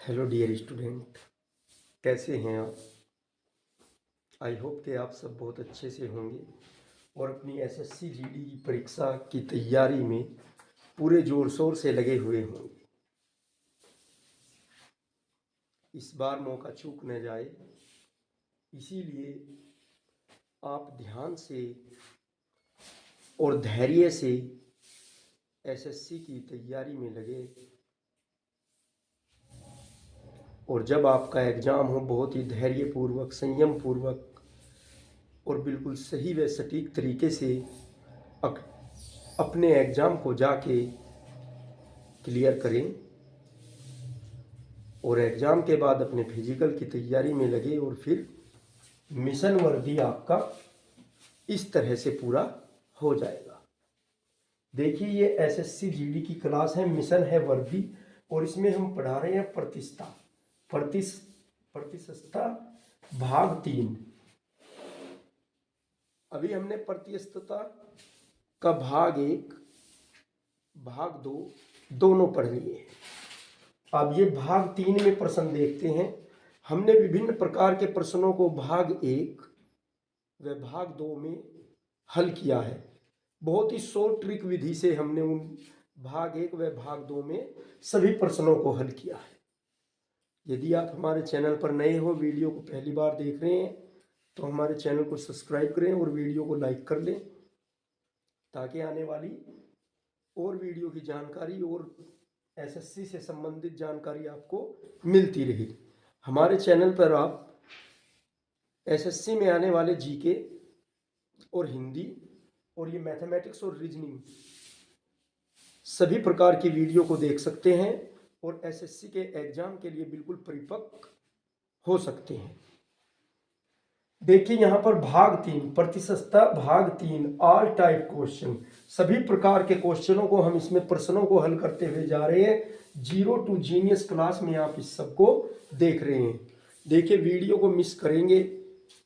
Hello dear student, कैसे हैं आप। आई होप कि आप सब बहुत अच्छे से होंगे और अपनी एसएससी जीडी की परीक्षा की तैयारी में पूरे जोर शोर से लगे हुए होंगे। इस बार मौका चूक न जाए, इसीलिए आप ध्यान से और धैर्य से एसएससी की तैयारी में लगे और जब आपका एग्ज़ाम हो बहुत ही धैर्यपूर्वक, संयम पूर्वक और बिल्कुल सही व सटीक तरीके से अपने एग्ज़ाम को जाके क्लियर करें और एग्ज़ाम के बाद अपने फिजिकल की तैयारी में लगे और फिर मिशन वर्दी आपका इस तरह से पूरा हो जाएगा। देखिए, ये एसएससी जीडी की क्लास है, मिशन है वर्दी, और इसमें हम पढ़ा रहे हैं प्रतिशतता भाग 3। अभी हमने प्रतिशतता का भाग 1 भाग 2 दोनों पढ़ लिए हैं। अब ये भाग 3 में प्रश्न देखते हैं। हमने विभिन्न प्रकार के प्रश्नों को भाग 1 व भाग 2 में हल किया है। बहुत ही शॉर्ट ट्रिक विधि से हमने उन भाग 1 व भाग 2 में सभी प्रश्नों को हल किया है। यदि आप हमारे चैनल पर नए हो, वीडियो को पहली बार देख रहे हैं, तो हमारे चैनल को सब्सक्राइब करें और वीडियो को लाइक कर लें ताकि आने वाली और वीडियो की जानकारी और एसएससी से संबंधित जानकारी आपको मिलती रहे। हमारे चैनल पर आप एसएससी में आने वाले जीके और हिंदी और ये मैथमेटिक्स और रीजनिंग सभी प्रकार की वीडियो को देख सकते हैं और एसएससी के एग्जाम के लिए बिल्कुल परिपक्व हो सकते हैं। देखिए यहाँ पर भाग 3 प्रतिशतता भाग 3 ऑल टाइप क्वेश्चन, सभी प्रकार के क्वेश्चनों को हम इसमें प्रश्नों को हल करते हुए जा रहे हैं। जीरो टू जीनियस क्लास में आप इस सबको देख रहे हैं। देखिए, वीडियो को मिस करेंगे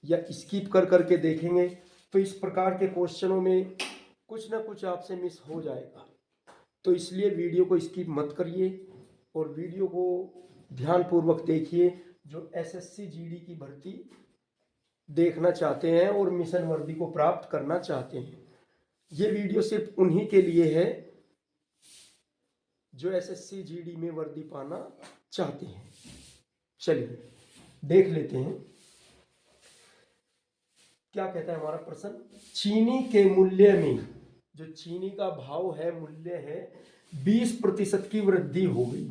या स्किप कर करके देखेंगे तो इस प्रकार के क्वेश्चनों में कुछ ना कुछ आपसे मिस हो जाएगा। तो इसलिए वीडियो को स्किप मत करिए और वीडियो को ध्यानपूर्वक देखिए जो एसएससी जीडी की भर्ती देखना चाहते हैं और मिशन वर्दी को प्राप्त करना चाहते हैं। ये वीडियो सिर्फ उन्हीं के लिए है जो एसएससी जीडी में वर्दी पाना चाहते हैं। चलिए देख लेते हैं क्या कहता है हमारा प्रश्न। चीनी के मूल्य में, जो चीनी का भाव है, मूल्य है, 20% की वृद्धि हो गई।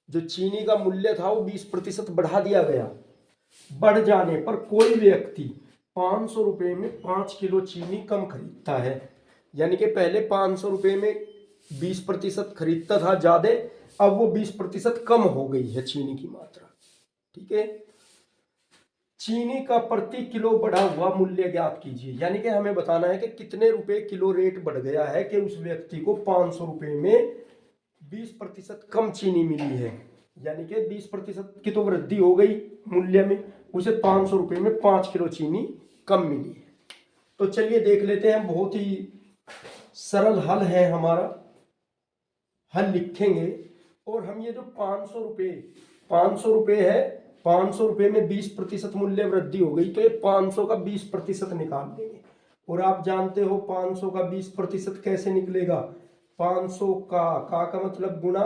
जो चीनी का मूल्य था वो 20% बढ़ा दिया गया। बढ़ जाने पर कोई व्यक्ति 500 रुपये में 5 किलो चीनी कम खरीदता है। यानी कि पहले 500 रुपये में 20% खरीदता था ज़्यादा, अब वो 20% कम हो गई है चीनी की मात्रा। ठीक है, चीनी का प्रति किलो बढ़ा हुआ मूल्य ज्ञात कीजिए। यानी कि हमें बताना है कि कितने रुपए किलो रेट बढ़ गया है कि उस व्यक्ति को 500 रुपये में 20% कम चीनी मिली है। यानी कि 20% की तो वृद्धि हो गई मूल्य में, उसे 500 रुपये में 5 किलो चीनी कम मिली है। तो चलिए देख लेते हैं, बहुत ही सरल हल है हमारा। हल लिखेंगे और हम ये जो 500 रुपये है, 500 रुपये में 20% मूल्य वृद्धि हो गई तो ये 500 का 20% निकाल देंगे। और आप जानते हो 500 का 20% कैसे निकलेगा। 500 का मतलब गुना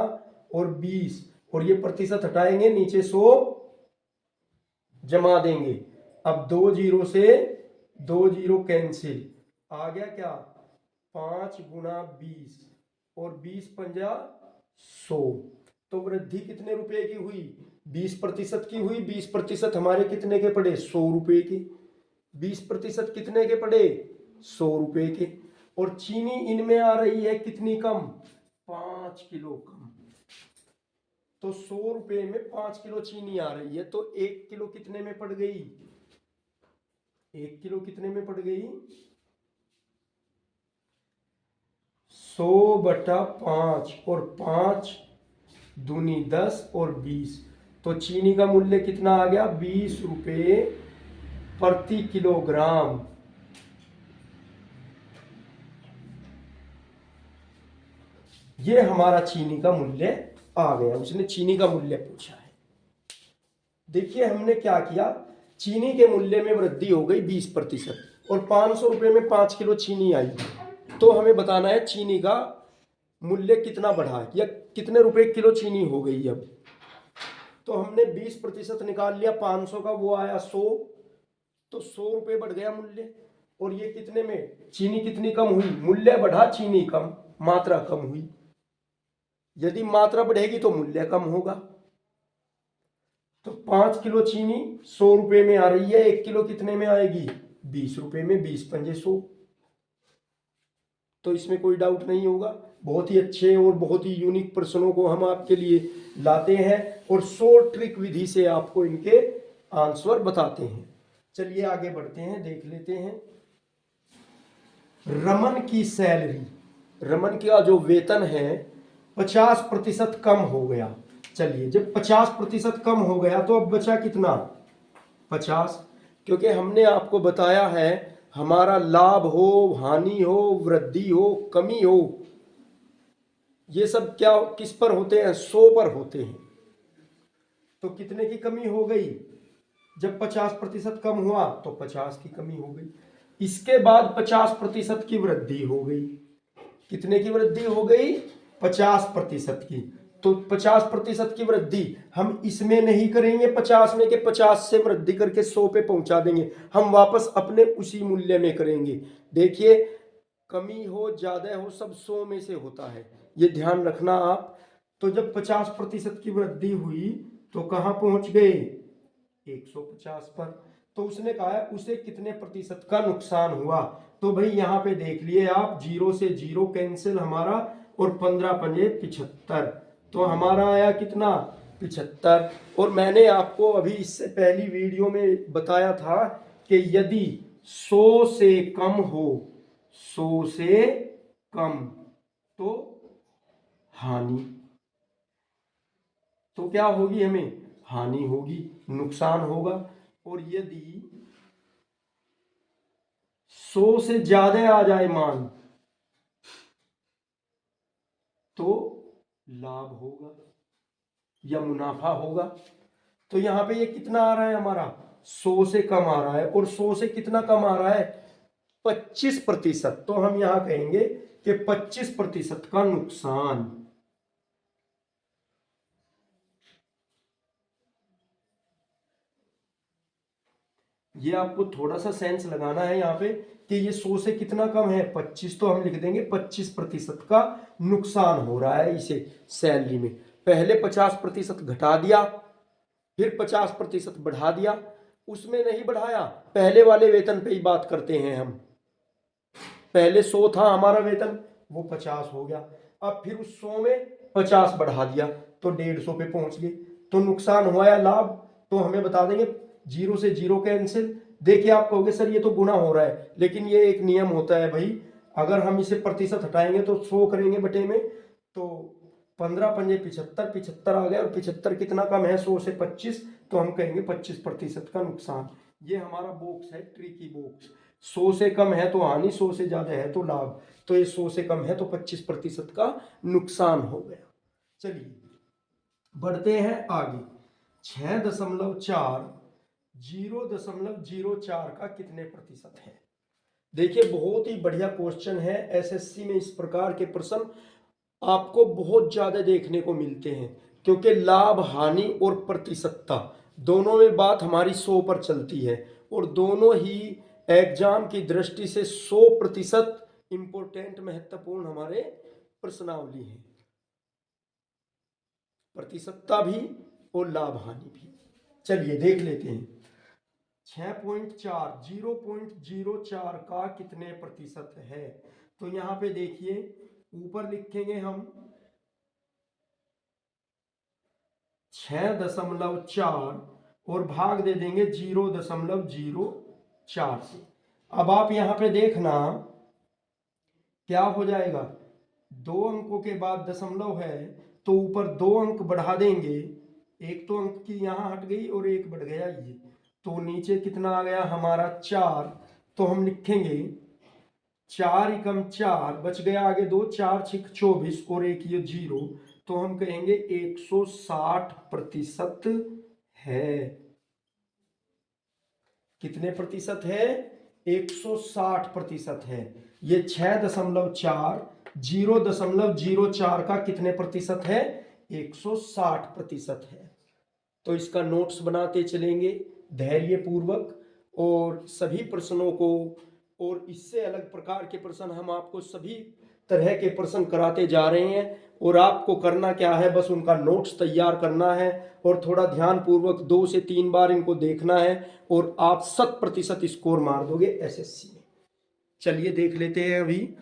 और 20, और ये प्रतिशत हटाएंगे, नीचे 100 जमा देंगे। अब 2 जीरो से 2 जीरो कैंसिल, आ गया क्या 5 गुना 20 और 20 पंजा 100। तो वृद्धि कितने रुपए की हुई, 20% की हुई। 20% हमारे कितने के पड़े, 100 रुपए के। 20% कितने के पड़े, 100 रुपए के। और चीनी इनमें आ रही है कितनी कम, 5 किलो कम। तो 100 रुपए में 5 किलो चीनी आ रही है तो 1 किलो कितने में पड़ गई, 1 किलो कितने में पड़ गई, 100/5 और 5 दूनी 10 और 20। तो चीनी का मूल्य कितना आ गया, 20 रुपये प्रति किलोग्राम। ये हमारा चीनी का मूल्य आ गया, उसने चीनी का मूल्य पूछा है। देखिए हमने क्या किया, चीनी के मूल्य में वृद्धि हो गई 20% और 500 रुपये में 5 किलो चीनी आई, तो हमें बताना है चीनी का मूल्य कितना बढ़ा है या कितने रुपए किलो चीनी हो गई अब। तो हमने 20% निकाल लिया, 500 का वो आया 100, तो 100 रुपये बढ़ गया मूल्य। और ये कितने में, चीनी कितनी कम हुई, मूल्य बढ़ा चीनी कम, मात्रा कम हुई। यदि मात्रा बढ़ेगी तो मूल्य कम होगा। तो 5 किलो चीनी 100 रुपये में आ रही है, 1 किलो कितने में आएगी, 20 रुपये में, 20 पंजे 100। तो इसमें कोई डाउट नहीं होगा। बहुत ही अच्छे और बहुत ही यूनिक प्रश्नों को हम आपके लिए लाते हैं और शॉर्ट ट्रिक विधि से आपको इनके आंसर बताते हैं। चलिए आगे बढ़ते हैं, देख लेते हैं। रमन की सैलरी, रमन का जो वेतन है 50% कम हो गया। चलिए जब 50% कम हो गया तो अब बचा कितना, 50। क्योंकि हमने आपको बताया है हमारा लाभ हो, हानि हो, वृद्धि हो, कमी हो, ये सब क्या किस पर होते हैं, 100 पर होते हैं। तो कितने की कमी हो गई, जब 50% कम हुआ तो 50 की कमी हो गई। इसके बाद 50% की वृद्धि हो गई। कितने की वृद्धि हो गई, 50% की। तो 50% की वृद्धि हम इसमें नहीं करेंगे 50 में के 50 से वृद्धि करके 100 पे पहुंचा देंगे, हम वापस अपने उसी मूल्य में करेंगे। देखिए कमी हो ज्यादा हो सब 100 में से होता है, ये ध्यान रखना आप। तो जब 50% की वृद्धि हुई तो कहां पहुंच गए, 150 पर। तो उसने कहा है उसे कितने प्रतिशत का नुकसान हुआ। तो भाई यहाँ पे देख लिए आप, 0 से 0 कैंसिल हमारा और 15 पंजे 75, तो हमारा आया कितना, 75। और मैंने आपको अभी इससे पहली वीडियो में बताया था कि यदि 100 से कम हो, 100 से कम तो हानि, तो क्या होगी, हमें हानि होगी, नुकसान होगा। और यदि 100 से ज्यादा आ जाए मान तो लाभ होगा या मुनाफा होगा। तो यहां पे ये कितना आ रहा है हमारा, 100 से कम आ रहा है, और 100 से कितना कम आ रहा है, 25%। तो हम यहां कहेंगे कि 25% का नुकसान। ये आपको थोड़ा सा सेंस लगाना है यहाँ पे कि ये 100 से कितना कम है, 25, तो हम लिख देंगे 25% का नुकसान हो रहा है इसे सैलरी में। पहले 50% घटा दिया, फिर 50% बढ़ा दिया, उसमें नहीं बढ़ाया, पहले वाले वेतन पे ही बात करते हैं हम। पहले 100 था हमारा वेतन, वो 50 हो गया, अब फिर उस 100 में 50 बढ़ा दिया तो 150 पे पहुंच गए। तो नुकसान हुआ या लाभ, तो हमें बता देंगे 0 से 0 कैंसिल। देखिए आप कहोगे सर ये तो गुना हो रहा है, लेकिन ये एक नियम होता है भाई, अगर हम इसे प्रतिशत हटाएंगे तो 100 करेंगे बटे में, तो 15 पंजे 75, 75 आ गया, और 75 कितना कम है 100 से 25, तो हम कहेंगे 25% का नुकसान। ये हमारा बॉक्स है, ट्रिकी बॉक्स। 100 से कम है तो हानि, 100 से ज्यादा है तो लाभ। तो ये 100 से कम है तो 25% का नुकसान हो गया। चलिए बढ़ते हैं आगे। 6.4 0.04 का कितने प्रतिशत है। देखिए बहुत ही बढ़िया क्वेश्चन है, एसएससी में इस प्रकार के प्रश्न आपको बहुत ज्यादा देखने को मिलते हैं, क्योंकि लाभ हानि और प्रतिशतता दोनों में बात हमारी 100 पर चलती है, और दोनों ही एग्जाम की दृष्टि से 100% इंपोर्टेंट महत्वपूर्ण हमारे प्रश्नावली है, प्रतिशतता भी और लाभ हानि भी। चलिए देख लेते हैं। 6.4 0.04 का कितने प्रतिशत है। तो यहां पे देखिए ऊपर लिखेंगे हम 6.4 और भाग दे देंगे 0.04 से। अब आप यहां पे देखना क्या हो जाएगा, 2 अंकों के बाद दशमलव है तो ऊपर 2 अंक बढ़ा देंगे, एक तो अंक की यहां हट गई और एक बढ़ गया ये, तो नीचे कितना आ गया हमारा 4। तो हम लिखेंगे 4 एकम 4, बच गया आगे 2, 4 6 24 और एक ये 0, तो हम कहेंगे 160% है। कितने प्रतिशत है? 160% है। ये 6.4 0.04 का कितने प्रतिशत है? 160% है। तो इसका नोट्स बनाते चलेंगे धैर्य पूर्वक, और सभी प्रश्नों को, और इससे अलग प्रकार के प्रश्न हम आपको सभी तरह के प्रश्न कराते जा रहे हैं। और आपको करना क्या है, बस उनका नोट्स तैयार करना है और थोड़ा ध्यान पूर्वक 2 से 3 बार इनको देखना है, और आप 100% स्कोर मार दोगे एसएससी में। चलिए देख लेते हैं अभी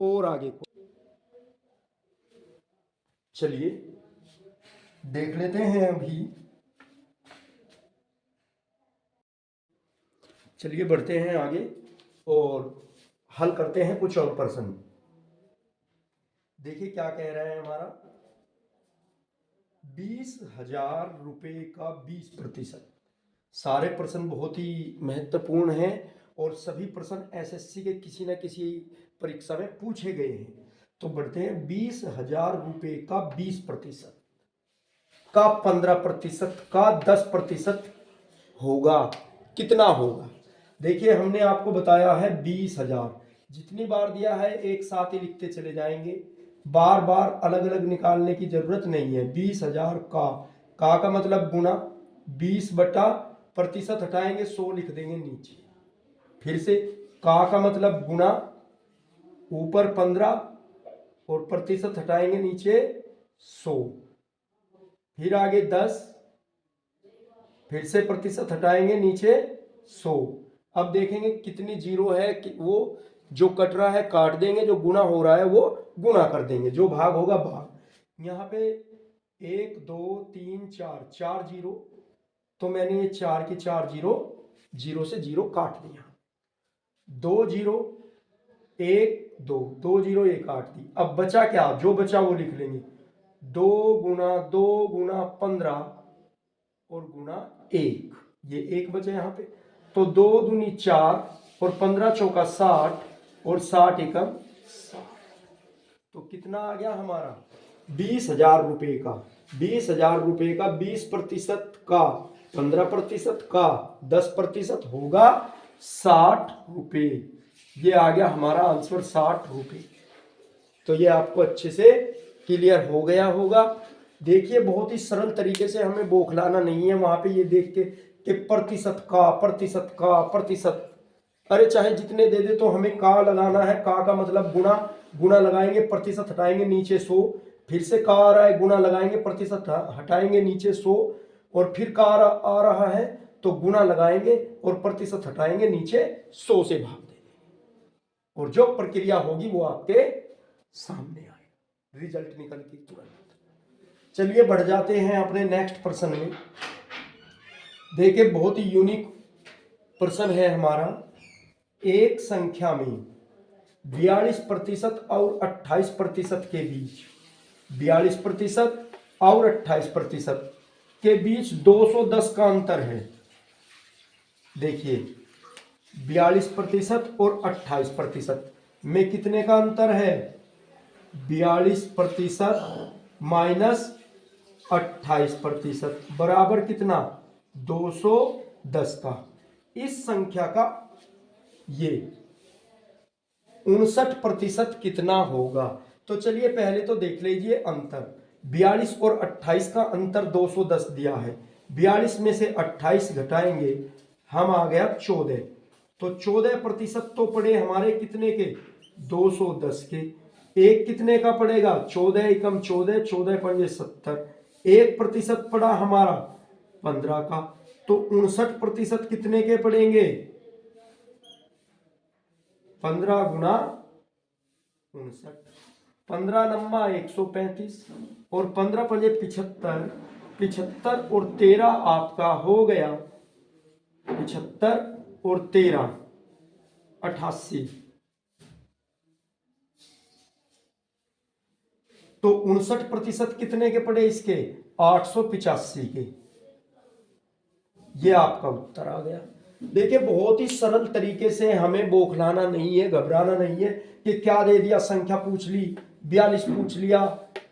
और आगे को। चलिए देख लेते हैं अभी। चलिए बढ़ते हैं आगे और हल करते हैं कुछ और प्रश्न। देखिए क्या कह रहा है हमारा, 20,000 रुपए का 20%। सारे प्रश्न बहुत ही महत्वपूर्ण हैं और सभी प्रश्न एसएससी के किसी न किसी परीक्षा में पूछे गए हैं। तो बढ़ते हैं, 20,000 रुपए का 20% का 15% का 10% होगा, कितना होगा? देखिए हमने आपको बताया है 20,000, जितनी बार दिया है एक साथ ही लिखते चले जाएंगे, बार बार अलग अलग निकालने की जरूरत नहीं है। 20,000 का मतलब गुना, 20 बटा प्रतिशत हटाएंगे 100 लिख देंगे नीचे। फिर से का मतलब गुना, ऊपर 15 और प्रतिशत हटाएंगे नीचे 100। फिर आगे 10, फिर से प्रतिशत हटाएंगे नीचे 100। अब देखेंगे कितनी जीरो है कि वो जो कट रहा है काट देंगे, जो गुना हो रहा है वो गुना कर देंगे, जो भाग होगा भाग। यहाँ पे 1 2 3 4 4 जीरो, तो मैंने ये 4 की 4 जीरो, जीरो से जीरो काट दिया। 2 जीरो 1 2, 2 जीरो 1 काट दी। अब बचा क्या? जो बचा वो लिख लेंगे, 2 गुना 2 गुना 15 और गुना 1, ये 1 बचे यहाँ पे। तो 2 दूनी 4 और 15 चौका 60 और 60 एकम 60। तो कितना आ गया हमारा? 20,000 रुपए का, 20,000 रुपए का 20% का 15% का 10% होगा 60 रुपए। ये आ गया हमारा आंसर 60 रुपए। तो ये आपको अच्छे से क्लियर हो गया होगा। देखिए बहुत ही सरल तरीके से, हमें बौखलाना नहीं है वहां पे ये देख के कि प्रतिशत का प्रतिशत का प्रतिशत, अरे चाहे जितने दे दे तो हमें का लगाना है। का मतलब गुना, गुना लगाएंगे प्रतिशत हटाएंगे नीचे 100, फिर से का आ रहा है गुना लगाएंगे प्रतिशत हटाएंगे नीचे 100, और फिर का आ रहा है तो गुना लगाएंगे और प्रतिशत हटाएंगे नीचे 100 से भाग देंगे, और जो प्रक्रिया होगी वो आपके सामने आएगा, रिजल्ट निकल के तुरंत। चलिए बढ़ जाते हैं अपने नेक्स्ट प्रश्न में। देखिए बहुत ही यूनिक प्रश्न है हमारा। एक संख्या में 42% और 28% के बीच, 42% और 28% के बीच 210 का अंतर है। देखिए 42% और 28% में कितने का अंतर है? 42% माइनस 28% बराबर कितना? 210 का। इस संख्या का ये 59% कितना होगा? तो चलिए पहले तो देख लीजिए अंतर। 42 और 28 का अंतर 210 दिया है। 42 में से 28 घटाएंगे, हम आ गया 14। तो 14% तो पड़े हमारे कितने के? 210 के। एक कितने का पड़ेगा? 14 एकम 14, 14 पंजे 70। 1% पड़ा हमारा 15 का। तो 59% कितने के पड़ेंगे? 15 गुना 59, 15 नम्मा 135 और 15 पंजे 75, 75 और 13 आपका हो गया 75 और 13 88। तो 59% कितने के पड़े इसके? 885 के। ये आपका उत्तर आ गया। देखिए बहुत ही सरल तरीके से, हमें बौखलाना नहीं है, घबराना नहीं है कि क्या दे दिया, संख्या पूछ ली, 42 पूछ लिया,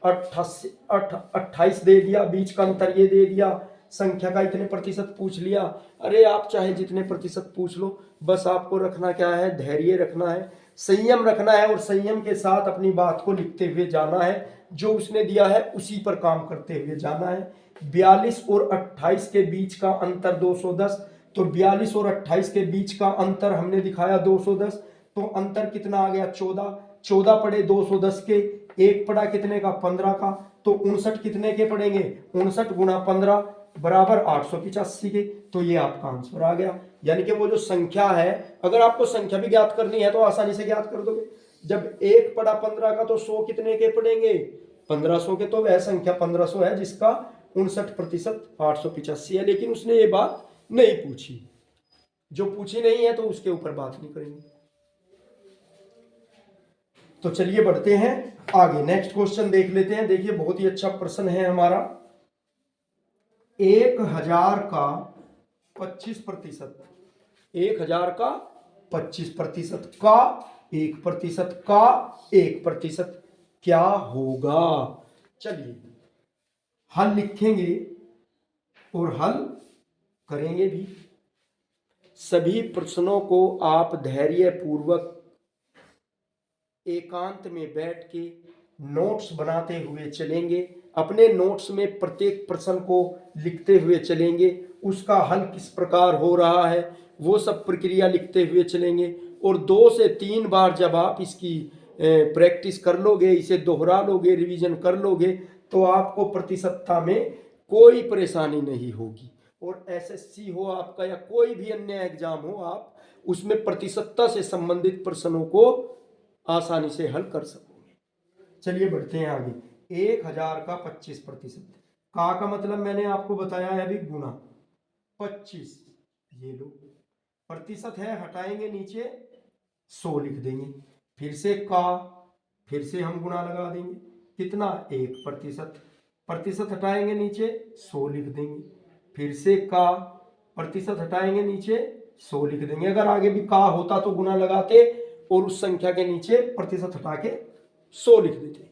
28 दे दिया, बीच का अंतर ये दे दिया, संख्या का इतने प्रतिशत पूछ लिया। अरे आप चाहे जितने प्रतिशत पूछ लो, बस आपको रखना क्या है, धैर्य रखना है, संयम रखना है और संयम के साथ अपनी बात को लिखते हुए जाना है। जो उसने दिया है उसी पर काम करते हुए जाना है। 42 और 28 के बीच का अंतर 210, तो 42 और 28 के बीच का अंतर हमने दिखाया 210, तो अंतर कितना आ गया 14। 14 पड़े 210 के, एक पड़ा कितने का 15 का, तो 59 कितने के पड़ेंगे, 59 गुणा 15 बराबर 885 के। तो ये आपका आंसर आ गया। यानी कि वो जो संख्या है, अगर आपको संख्या भी ज्ञात करनी है तो आसानी से ज्ञात कर दोगे। जब एक पड़ा 15 का तो 100 कितने के पड़ेंगे, 1500 के। तो वह संख्या 1500 है जिसका 59% 885 है। लेकिन उसने ये बात नहीं पूछी, जो पूछी नहीं है तो उसके ऊपर बात नहीं करेंगे। तो चलिए बढ़ते हैं आगे, नेक्स्ट क्वेश्चन देख लेते हैं। देखिए बहुत ही अच्छा प्रश्न है हमारा। 1000 का 25%, 1000 का 25% का 1% का 1% क्या होगा। चलिए हल लिखेंगे और हल करेंगे भी। सभी प्रश्नों को आप धैर्य पूर्वक एकांत में बैठ के नोट्स बनाते हुए चलेंगे। अपने नोट्स में प्रत्येक प्रश्न को लिखते हुए चलेंगे, उसका हल किस प्रकार हो रहा है वो सब प्रक्रिया लिखते हुए चलेंगे। और 2 से 3 बार जब आप इसकी प्रैक्टिस कर लोगे, इसे दोहरा लोगे, रिवीजन कर लोगे, तो आपको प्रतिशतता में कोई परेशानी नहीं होगी। और एसएससी हो आपका या कोई भी अन्य एग्जाम हो, आप उसमें प्रतिशतता से संबंधित प्रश्नों को आसानी से हल कर सकोगे। चलिए बढ़ते हैं आगे। 1000 का 25%, का मतलब मैंने आपको बताया है अभी, गुना 25, ये लो, प्रतिशत है हटाएंगे नीचे 100 लिख देंगे, फिर से का, फिर से हम गुना लगा देंगे, कितना 1%, प्रतिशत हटाएंगे नीचे 100 लिख देंगे, फिर से का, प्रतिशत हटाएंगे नीचे 100 लिख देंगे। अगर आगे भी का होता तो गुना लगाते और उस संख्या के नीचे प्रतिशत हटा के 100 लिख देते।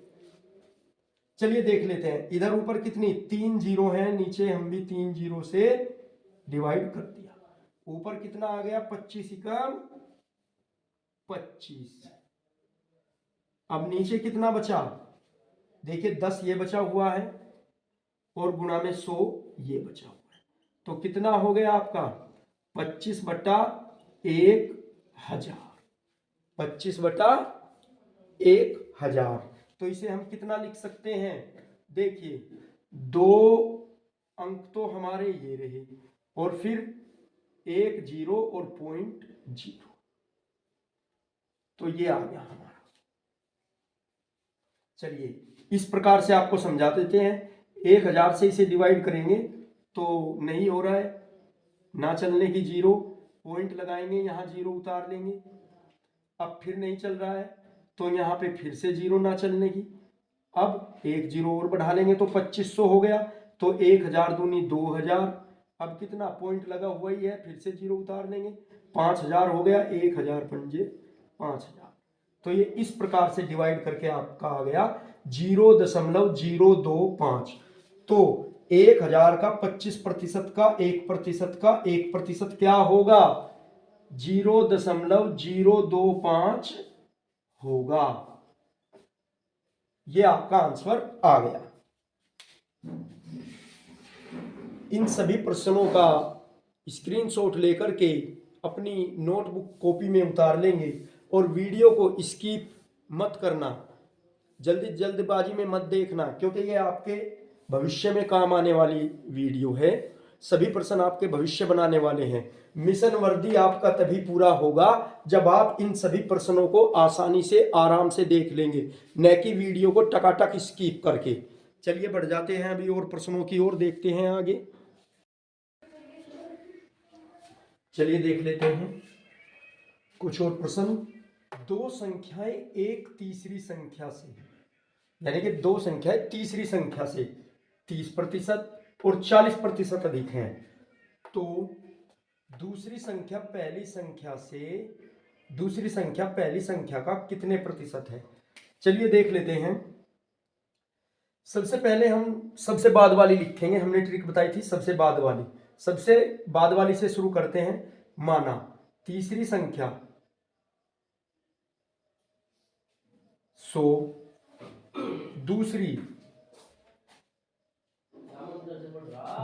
चलिए देख लेते हैं, इधर ऊपर कितनी 3 जीरो है, नीचे हम भी 3 जीरो से डिवाइड कर दिया। ऊपर कितना आ गया 25 एकम 25। अब नीचे कितना बचा, देखिए 10 ये बचा हुआ है और गुणा में 100 ये बचा हुआ है। तो कितना हो गया आपका 25 बटा 1000, 25 बटा 1000। तो इसे हम कितना लिख सकते हैं, देखिए 2 अंक तो हमारे ये रहे और फिर 1 जीरो और पॉइंट 0, तो ये आ गया हमारा। चलिए इस प्रकार से आपको समझा देते हैं। 1000 से इसे डिवाइड करेंगे तो नहीं हो रहा है, ना चलने की 0, पॉइंट लगाएंगे, यहाँ 0 उतार लेंगे, अब फिर नहीं चल रहा है तो यहाँ पे फिर से 0 ना चलने की, अब 1 जीरो और बढ़ा लेंगे तो 2500 हो गया। तो 1000 दूनी 2000, अब कितना पॉइंट लगा हुआ ही है, फिर से 0 उतार लेंगे, 5000 हो गया, 1000 पंजे 5000। तो ये इस प्रकार से डिवाइड करके आपका आ गया 0.025। तो 1000 का 25% का 1% का 1% क्या होगा, 0.025 होगा। ये आपका आंसर आ गया। इन सभी प्रश्नों का स्क्रीनशॉट लेकर के अपनी नोटबुक कॉपी में उतार लेंगे और वीडियो को स्किप मत करना, जल्दबाजी में मत देखना, क्योंकि ये आपके भविष्य में काम आने वाली वीडियो है। सभी प्रश्न आपके भविष्य बनाने वाले हैं। मिशन वर्दी आपका तभी पूरा होगा जब आप इन सभी प्रश्नों को आसानी से आराम से देख लेंगे, न कि वीडियो को टकाटक स्किप करके। चलिए बढ़ जाते हैं अभी और प्रश्नों की ओर, देखते हैं आगे। चलिए देख लेते हैं कुछ और प्रश्न। 2 संख्याएं एक तीसरी संख्या से, यानी कि 2 संख्याएं तीसरी संख्या से 30% और 40% अधिक हैं, तो दूसरी संख्या पहली संख्या का कितने प्रतिशत है। चलिए देख लेते हैं। सबसे पहले हम सबसे बाद वाली लिखेंगे, हमने ट्रिक बताई थी सबसे बाद वाली से शुरू करते हैं। माना तीसरी संख्या 100,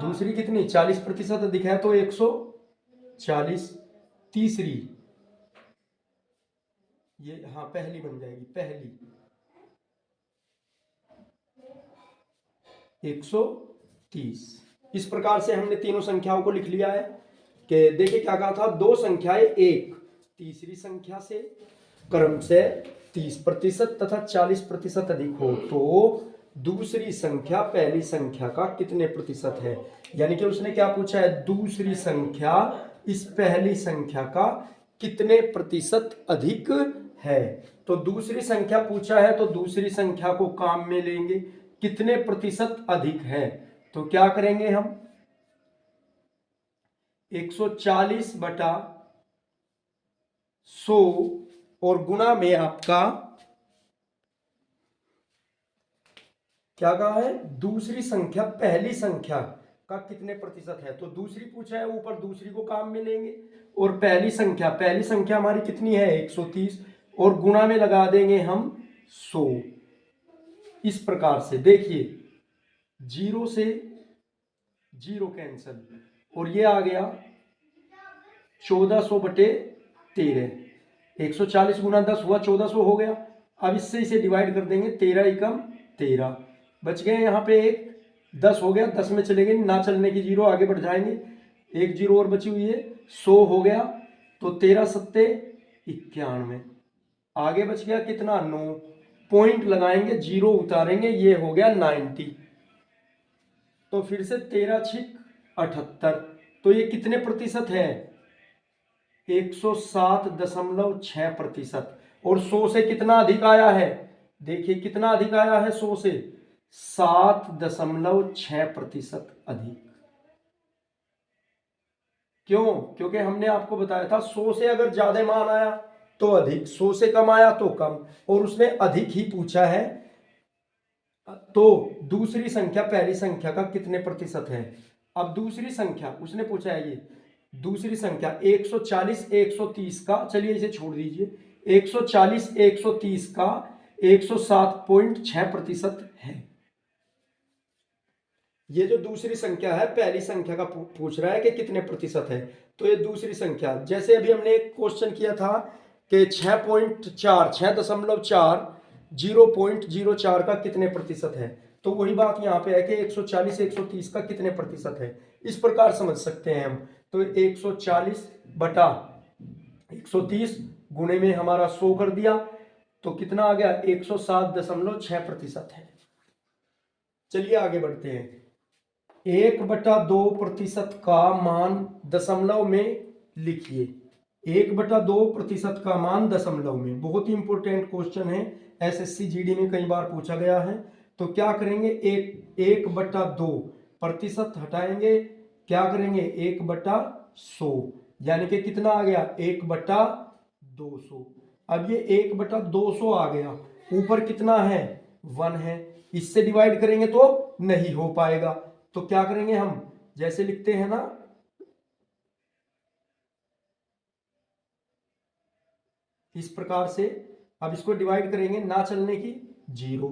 दूसरी कितनी 40% अधिक है तो 140। तीसरी ये हाँ पहली बन जाएगी, पहली 130। इस प्रकार से हमने तीनों संख्याओं को लिख लिया है कि देखिए क्या कहा था, दो संख्याएं एक तीसरी संख्या से क्रम से 30% तथा 40% अधिक हो तो दूसरी संख्या पहली संख्या का कितने प्रतिशत है। यानी कि उसने क्या पूछा है, दूसरी संख्या इस पहली संख्या का कितने प्रतिशत अधिक है। तो दूसरी संख्या पूछा है तो दूसरी संख्या को काम में लेंगे, कितने प्रतिशत अधिक है। तो क्या करेंगे हम, 140 बटा 100 और गुणा में आपका क्या कहा है, दूसरी संख्या पहली संख्या का कितने प्रतिशत है। तो दूसरी पूछा है ऊपर, दूसरी को काम में लेंगे और पहली संख्या हमारी कितनी है 130 और गुणा में लगा देंगे हम 100। इस प्रकार से देखिए 0 से 0 कैंसल और ये आ गया 1400 बटे 13। 140 गुना 10 हुआ 1400 हो गया। अब इससे इसे डिवाइड कर देंगे, 13 एकम 13 बच गए, यहाँ पे एक 10 हो गया, 10 में चलेंगे ना चलने की 0 आगे बढ़ जाएंगे, एक 0 और बची हुई है 100 हो गया। तो 13 सत्ते 91, आगे बच गया कितना 9, पॉइंट लगाएंगे 0 उतारेंगे, ये हो गया 90। तो फिर से 13 छिक 78, तो ये कितने प्रतिशत है 107.6%। और 100 से कितना अधिक आया है, देखिए कितना अधिक आया है 100 से 7.6% अधिक। क्यों, क्योंकि हमने आपको बताया था 100 से अगर ज्यादा मान आया तो अधिक, 100 से कम आया तो कम, और उसने अधिक ही पूछा है। तो दूसरी संख्या पहली संख्या का कितने प्रतिशत है। अब दूसरी संख्या उसने पूछा है, ये दूसरी संख्या 140 130 का, चलिए इसे छोड़ दीजिए, 140 130 का 107.6% है। ये जो दूसरी संख्या है पहली संख्या का पूछ रहा है कि कितने प्रतिशत है। तो ये दूसरी संख्या, जैसे अभी हमने एक क्वेश्चन किया था कि 6.4 0.04 का कितने प्रतिशत है, तो वही बात यहाँ पे है कि 140 130 का कितने प्रतिशत है। इस प्रकार समझ सकते हैं हम। तो 140 बटा 130 गुणे में हमारा 100 कर दिया, तो कितना आ गया 107.6% है। चलिए आगे बढ़ते हैं। 1/2% का मान दशमलव में लिखिए। 1/2% का मान दशमलव में, बहुत ही इंपॉर्टेंट क्वेश्चन है, एसएससी जीडी में कई बार पूछा गया है। तो क्या करेंगे, 1/2% हटाएंगे, क्या करेंगे 1/100, यानी कि कितना आ गया 1/200। अब ये 1/200 आ गया, ऊपर कितना है 1 है, इससे डिवाइड करेंगे तो नहीं हो पाएगा। तो क्या करेंगे हम, जैसे लिखते हैं ना, इस प्रकार से। अब इसको डिवाइड करेंगे, ना चलने की 0,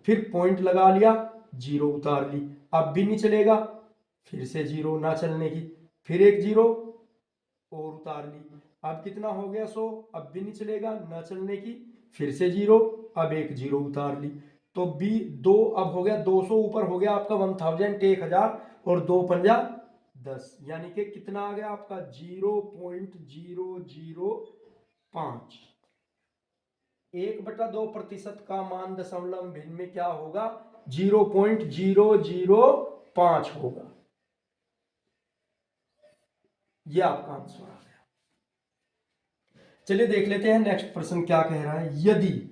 फिर पॉइंट लगा लिया 0 उतार ली, अब भी नहीं चलेगा, फिर से 0 ना चलने की, फिर एक 0 और उतार ली, अब कितना हो गया 100, अब भी नहीं चलेगा ना चलने की, फिर से 0, अब एक 0 उतार ली। तो बी 2 अब हो गया 200, ऊपर हो गया आपका 1000 1000 और 2 पंजा 10, यानी कि कितना आ गया आपका 0.005। 1/2% का मान दशमलव भिन्न में क्या होगा 0.005 होगा। यह आपका आंसर आ गया। चलिए देख लेते हैं नेक्स्ट प्रश्न क्या कह रहा है। यदि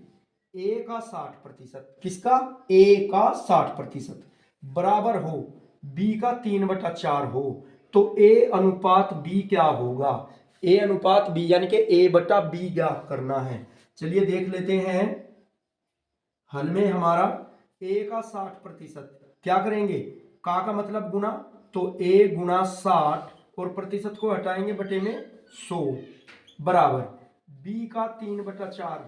a का 60%, किसका a का 60% बराबर हो b का 3/4 हो तो a अनुपात b क्या होगा, a अनुपात b यानी कि a बटा b ज्ञात करना है। चलिए देख लेते हैं। हल में हमारा a का 60% क्या करेंगे, का मतलब गुना, तो a गुना 60 और प्रतिशत को हटाएंगे बटे में 100 बराबर b का 3/4,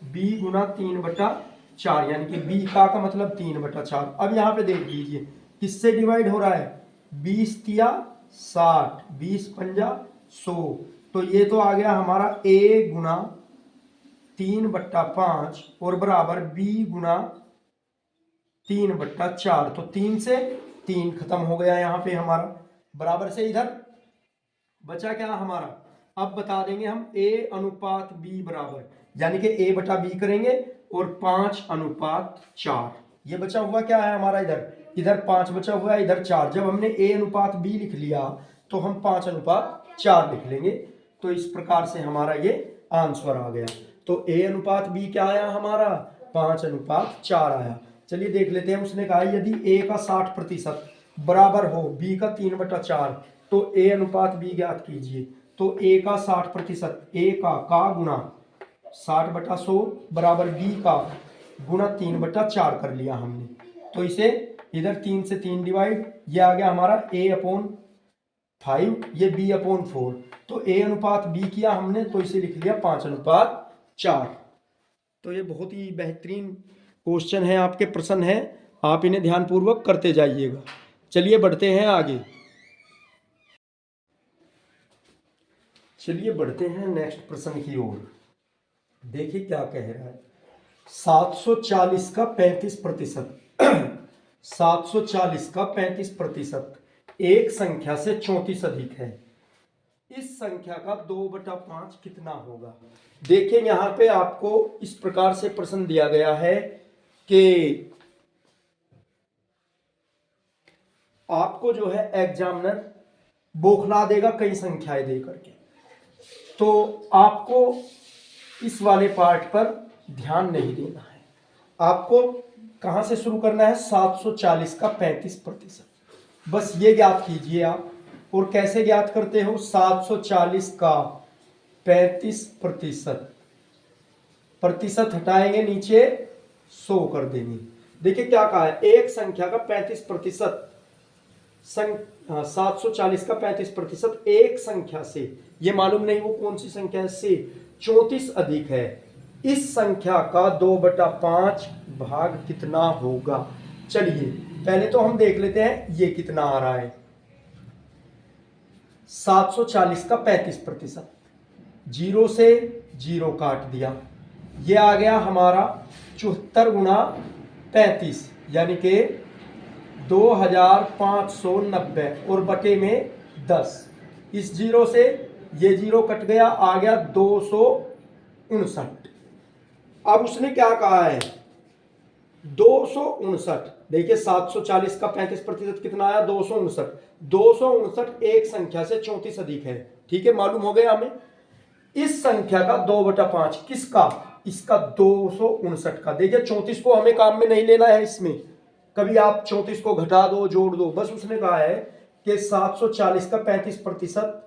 b गुना 3/4 यानी कि b का मतलब 3/4। अब यहाँ पे देख लीजिए किससे डिवाइड हो रहा है, 20 तिया 60, 20 पंजा 100, तो ये तो आ गया हमारा a गुना 3/5 और बराबर b गुना 3/4, तो 3 से 3 खत्म हो गया यहाँ पे हमारा। बराबर से इधर बचा क्या हमारा, अब बता देंगे हम a अनुपात b बराबर, यानी कि a बटा b करेंगे और 5:4। ये बचा हुआ क्या है हमारा, इधर 5 बचा हुआ है, इधर 4। जब हमने a अनुपात b लिख लिया तो हम 5:4 लिख लेंगे। तो इस प्रकार से हमारा ये आंसर आ गया। तो a अनुपात b क्या आया हमारा, 5:4 आया। चलिए देख लेते हैं। उसने कहा यदि a का 60% बराबर हो b का 3/4 तो a अनुपात b ज्ञात कीजिए। तो a का 60%, a का गुना 60/100 बराबर b का गुना 3/4 कर लिया हमने। तो इसे इधर 3 से 3 डिवाइड, ये आ गया हमारा a/5, ये b/4। तो a अनुपात b किया हमने तो इसे लिख लिया 5:4। तो ये बहुत ही बेहतरीन क्वेश्चन है, आपके प्रश्न है, आप इन्हें ध्यानपूर्वक करते जाइएगा। चलिए बढ़ते हैं आगे। चलिए बढ़ते हैं नेक्स्ट प्रश्न की ओर। देखिए क्या कह रहा है, 740 का 35%। 740 का 35% एक संख्या से 34 अधिक है। इस संख्या का 2/5 कितना होगा। देखिए यहां पे आपको इस प्रकार से प्रश्न दिया गया है कि आपको जो है एग्जामिनर बौखला देगा कई संख्याएं दे करके, तो आपको इस वाले पार्ट पर ध्यान नहीं देना है। आपको कहां से शुरू करना है, 740 का 35%, बस ये ज्ञात कीजिए आप। और कैसे ज्ञात करते हो, 740 का 35%, प्रतिशत हटाएंगे नीचे 100 कर देंगे। देखिए क्या कहा है, एक संख्या का 35%, 740 का 35% एक संख्या से, ये मालूम नहीं वो कौन सी संख्या से 34 अधिक है। इस संख्या का 2/5 भाग कितना होगा। चलिए पहले तो हम देख लेते हैं ये कितना आ रहा है। 740 का 35%, 0 से 0 काट दिया, ये आ गया हमारा 74 गुना 35 यानी कि 2590 और बटे में 10। इस 0 से ये 0 कट गया, आ गया 259। अब उसने क्या कहा है, 259। देखिए 740 का 35% कितना आया, 259। 259 एक संख्या से 34 अधिक है, ठीक है, मालूम हो गया हमें। इस संख्या का 2/5 किसका, इसका 259 का। देखिए 34 को हमें काम में नहीं लेना है, इसमें कभी आप 34 को घटा दो जोड़ दो, बस उसने कहा है कि 740 का 35%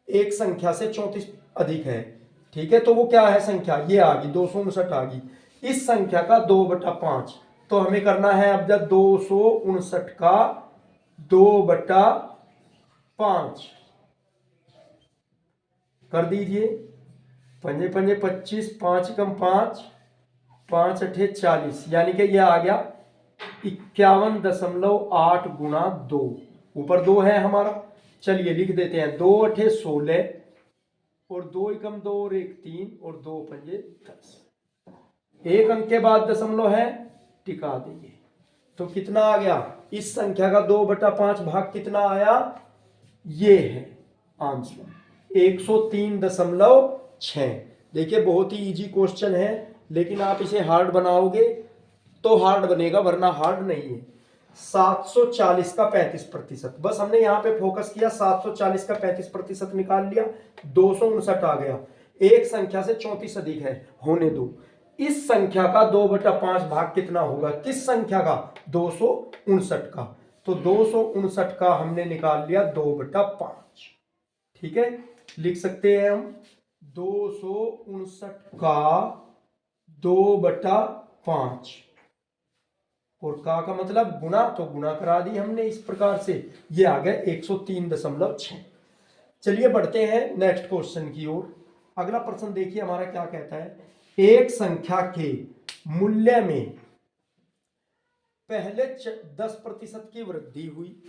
एक संख्या से 34 अधिक है, ठीक है। तो वो क्या है संख्या, ये आ गई 259 आ गई। इस संख्या का 2/5, तो हमें करना है अब जब 259 का 2/5 कर दीजिए। पंजे पंजे 25, 5 कम 5, 5 अठे 40, यानी कि यह आ गया 51.8 गुना 2। ऊपर 2 है हमारा, चलिए लिख देते हैं। 2 अठे 16 और 2 एकम 2 और 1 3 और 2 पंजे 10। एक अंक के बाद दशमलव है, टिका देंगे। तो कितना आ गया, इस संख्या का 2/5 भाग कितना आया, ये है आंसर 103.6। देखिए बहुत ही इजी क्वेश्चन है, लेकिन आप इसे हार्ड बनाओगे तो हार्ड बनेगा, वरना हार्ड नहीं है। 740 का 35%, बस हमने यहाँ पे फोकस किया, 740 का 35% निकाल लिया, 259 आ गया। एक संख्या से 34 अधिक है, होने दो। इस संख्या का 2/5 भाग कितना होगा, किस संख्या का, 259 का। तो 259 का हमने निकाल लिया 2/5। ठीक है, लिख सकते हैं हम 259 का 2/5 और का मतलब गुना, तो गुना करा दी हमने इस प्रकार से, ये आ गया 103.6। चलिए बढ़ते हैं नेक्स्ट क्वेश्चन की ओर। अगला प्रश्न देखिए हमारा क्या कहता है, एक संख्या के मूल्य में पहले 10% की वृद्धि हुई,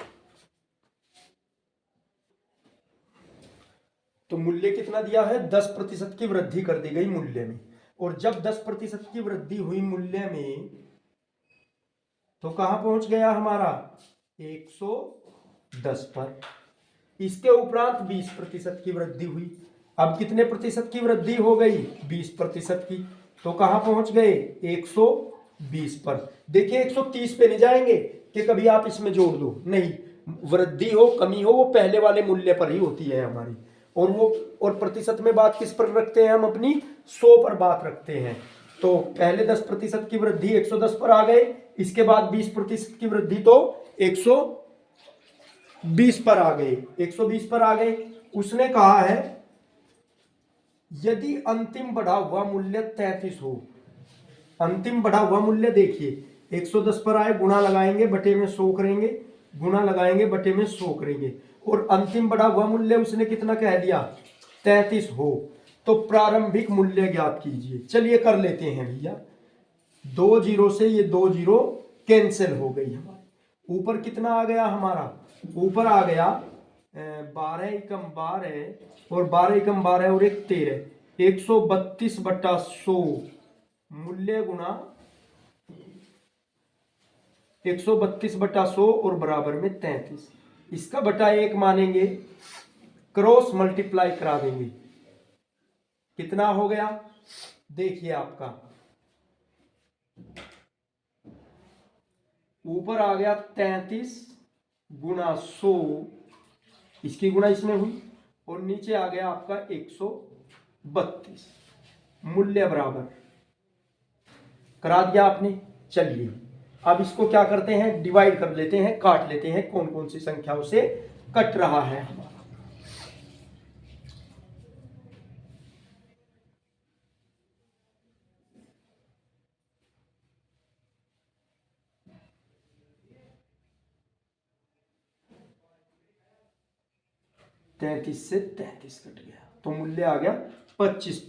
तो मूल्य कितना दिया है, 10% की वृद्धि कर दी गई मूल्य में। और जब 10% की वृद्धि हुई मूल्य में, तो कहां पहुंच गया हमारा 110 पर। इसके उपरांत 20% की वृद्धि हुई। अब कितने प्रतिशत की वृद्धि हो गई, 20% की, तो कहां पहुंच गए 120 पर। देखिए 130 पे नहीं जाएंगे कि कभी आप इसमें जोड़ दो, नहीं, वृद्धि हो कमी हो वो पहले वाले मूल्य पर ही होती है हमारी। और प्रतिशत में बात किस पर रखते हैं हम अपनी, 100 पर बात रखते हैं। तो पहले 10% की वृद्धि 110 पर आ गए, इसके बाद 20% की वृद्धि तो 120 पर आ गए, 120 पर आ गए। उसने कहा है यदि अंतिम बढ़ा हुआ मूल्य 33 हो, अंतिम बढ़ा हुआ मूल्य देखिए 110 पर आए, गुणा लगाएंगे बटे में 100 करेंगे, गुणा लगाएंगे बटे में 100 करेंगे, और अंतिम बढ़ा हुआ मूल्य उसने कितना कह दिया 33 हो, तो प्रारंभिक मूल्य ज्ञात कीजिए। चलिए कर लेते हैं भैया, 2 जीरो से ये 2 जीरो कैंसिल हो गई हमारी। ऊपर कितना आ गया हमारा, ऊपर आ गया 12 एकम 12 और 12 एकम 12 और 1 13, 132/100 मूल्य गुना 132/100 और बराबर में 33। इसका बटा 1 मानेंगे, क्रॉस मल्टीप्लाई करा देंगे, कितना हो गया देखिए आपका, ऊपर आ गया 33 गुना 100, इसकी गुणा इसमें हुई, और नीचे आ गया आपका 132, मूल्य बराबर करा दिया आपने। चलिए अब इसको क्या करते हैं, डिवाइड कर लेते हैं, काट लेते हैं, कौन कौन सी संख्याओं से कट रहा है हमारा। तैतीस से 33 कट गया, तो मूल्य आ गया 25।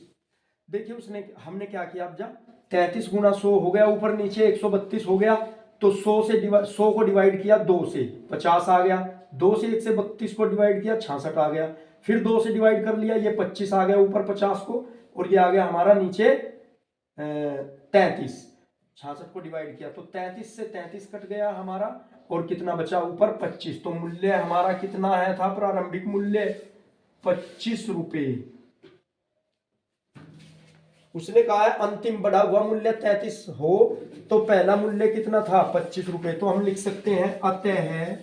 देखिए उसने, हमने क्या किया, अब जब 33 गुना 100 हो गया, ऊपर नीचे 132 हो गया, तो 100 को डिवाइड किया 2 से, 50 आ गया, 2 से 132 को डिवाइड किया 66 आ गया, फिर 2 से डिवाइड कर लिया, ये 25 आ गया ऊपर 50 को, और ये आ गया हमारा नीचे 33, 66 को डिवाइड किया, तो 33 से 33 कट गया हमारा, और कितना बचा ऊपर 25। तो मूल्य हमारा कितना है था, प्रारंभिक मूल्य 25 रुपए। उसने कहा है अंतिम बढ़ा हुआ मूल्य 33 हो, तो पहला मूल्य कितना था 25 रुपए, तो हम लिख सकते हैं अतः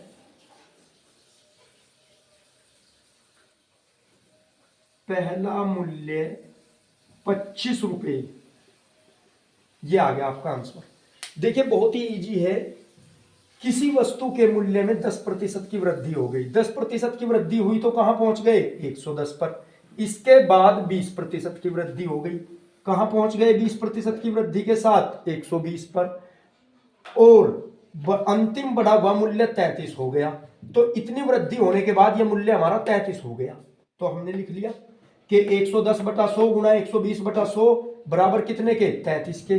पहला मूल्य 25 रुपए। ये आ गया आपका आंसर। देखिए बहुत ही इजी है, किसी वस्तु के मूल्य में 10% की वृद्धि हो गई, 10% की वृद्धि हुई तो कहां पहुंच गए 110 पर। इसके बाद 20% की वृद्धि हो गई, कहां पहुंच गए 20% की वृद्धि के साथ 120 पर, और अंतिम बढ़ा हुआ मूल्य 33 हो गया। तो इतनी वृद्धि होने के बाद यह मूल्य हमारा 33 हो गया, तो हमने लिख लिया कि 110/100 गुणा 120/100 बराबर कितने के 33 के।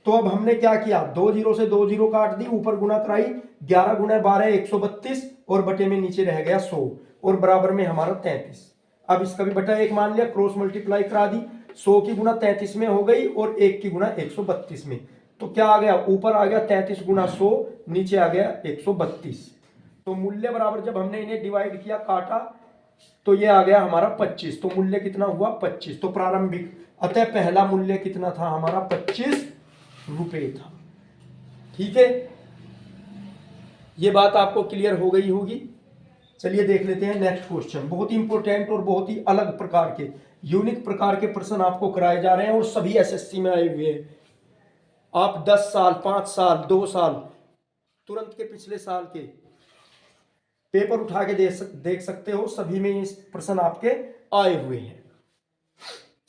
तो अब हमने क्या किया, 2 जीरो से 2 जीरो काट दी, ऊपर गुणा कराई, 11 गुणा 12 132, और बटे में नीचे रह गया 100, और बराबर में हमारा 33। अब इसका भी बटा 1 मान लिया, क्रॉस मल्टीप्लाई करा दी, 100 की गुणा 33 में हो गई और 1 की गुणा 132 में, तो क्या आ गया, ऊपर आ गया 33 गुणा 100, नीचे आ गया 132। तो मूल्य बराबर जब हमने इन्हें डिवाइड किया, काटा, तो ये आ गया हमारा 25। तो मूल्य कितना हुआ 25, तो प्रारंभिक, अतः पहला मूल्य कितना था हमारा 25 रुपए था। ठीक है, ये बात आपको क्लियर हो गई होगी। चलिए देख लेते हैं नेक्स्ट क्वेश्चन। बहुत ही इंपॉर्टेंट और बहुत ही अलग प्रकार के, यूनिक प्रकार के प्रश्न आपको कराए जा रहे हैं, और सभी एसएससी में आए हुए हैं। आप 10 साल 5 साल 2 साल तुरंत के पिछले साल के पेपर उठा के देख सकते हो, सभी में इस प्रश्न आपके आए हुए हैं।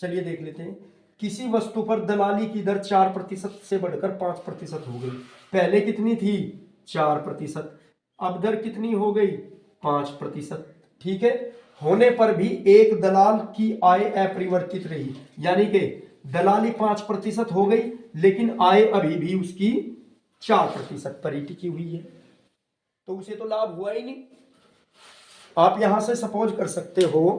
चलिए देख लेते हैं। किसी वस्तु पर दलाली की दर 4% से बढ़कर 5% हो गई। पहले कितनी थी? 4%। अब दर कितनी हो गई? 5%। ठीक है। होने पर भी एक दलाल की आय अपरिवर्तित रही, यानी कि दलाली 5% हो गई लेकिन आय अभी भी उसकी 4% पर ही टिकी हुई है, तो उसे तो लाभ हुआ ही नहीं। आप यहां से सपोज कर सकते हो,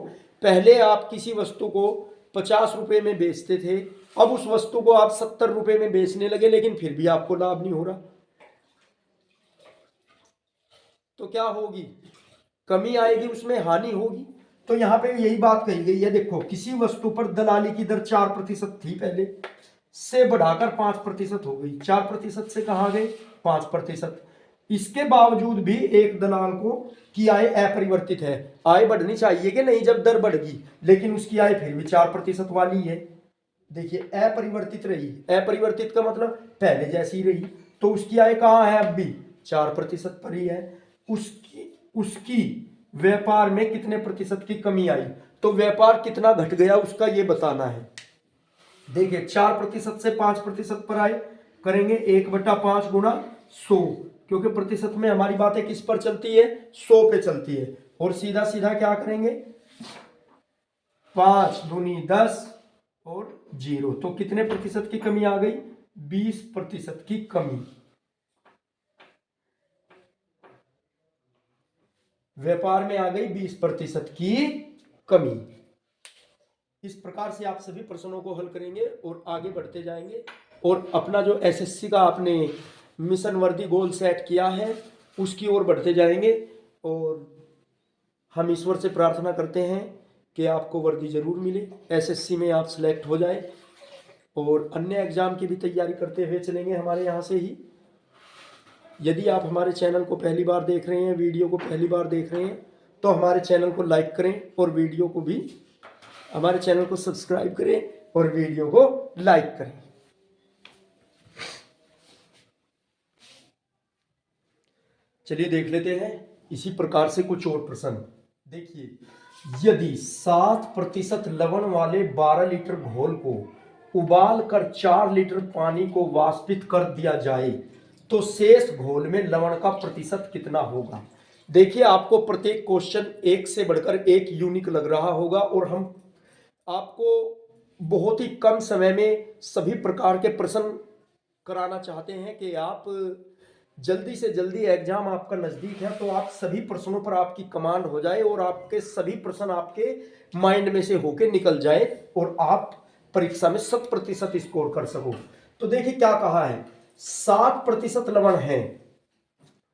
पहले आप किसी वस्तु को 50 रुपए में बेचते थे, अब उस वस्तु को आप 70 रुपए में बेचने लगे, लेकिन फिर भी आपको लाभ नहीं हो रहा, तो क्या होगी? कमी आएगी, उसमें हानि होगी। तो यहां पे यही बात कही गई है। देखो, किसी वस्तु पर दलाली की दर 4% थी पहले, से बढ़ाकर 5% हो गई। 4% से कहां गए? 5%। इसके बावजूद भी एक दलाल को की आय अपरिवर्तित है। आय बढ़नी चाहिए कि नहीं जब दर बढ़गी, लेकिन उसकी आय फिर भी 4% वाली है। देखिए, अपरिवर्तित रही। अपरिवर्तित का मतलब पहले जैसी रही, तो उसकी आय कहां है? अब भी 4% पर ही है। उसकी व्यापार में कितने प्रतिशत की कमी आई, तो व्यापार कितना घट गया उसका ये बताना है। देखिए, 4% से 5% पर आए, करेंगे 1/5 गुणा 100, क्योंकि प्रतिशत में हमारी बातें किस पर चलती है? 100 पे चलती है। और सीधा सीधा क्या करेंगे? 5 दूनी 10 और 0, तो कितने प्रतिशत की कमी आ गई? 20% की कमी। व्यापार में आ गई 20% की कमी। इस प्रकार से आप सभी प्रश्नों को हल करेंगे और आगे बढ़ते जाएंगे, और अपना जो एसएससी का आपने मिशन वर्दी गोल सेट किया है उसकी ओर बढ़ते जाएंगे। और हम ईश्वर से प्रार्थना करते हैं कि आपको वर्दी जरूर मिले, एसएससी में आप सिलेक्ट हो जाए, और अन्य एग्जाम की भी तैयारी करते हुए चलेंगे हमारे यहाँ से ही। यदि आप हमारे चैनल को पहली बार देख रहे हैं, वीडियो को पहली बार देख रहे हैं, तो हमारे चैनल को लाइक करें और वीडियो को भी, हमारे चैनल को सब्सक्राइब करें और वीडियो को लाइक करें। चलिए देख लेते हैं इसी प्रकार से कुछ और प्रश्न। देखिए, यदि 7% लवण वाले 12 लीटर घोल को उबाल कर 4 लीटर पानी को वाष्पित कर दिया जाए तो शेष घोल में लवण का प्रतिशत कितना होगा? देखिए, आपको प्रत्येक क्वेश्चन एक से बढ़कर एक यूनिक लग रहा होगा, और हम आपको बहुत ही कम समय में सभी प्रकार के प्रश्न कराना चाहते हैं कि आप जल्दी से जल्दी, एग्जाम आपका नजदीक है तो आप सभी प्रश्नों पर आपकी कमांड हो जाए और आपके सभी प्रश्न आपके माइंड में से होके निकल जाए और आप परीक्षा में 100% स्कोर कर सको। तो देखिए क्या कहा है, 7% लवण है,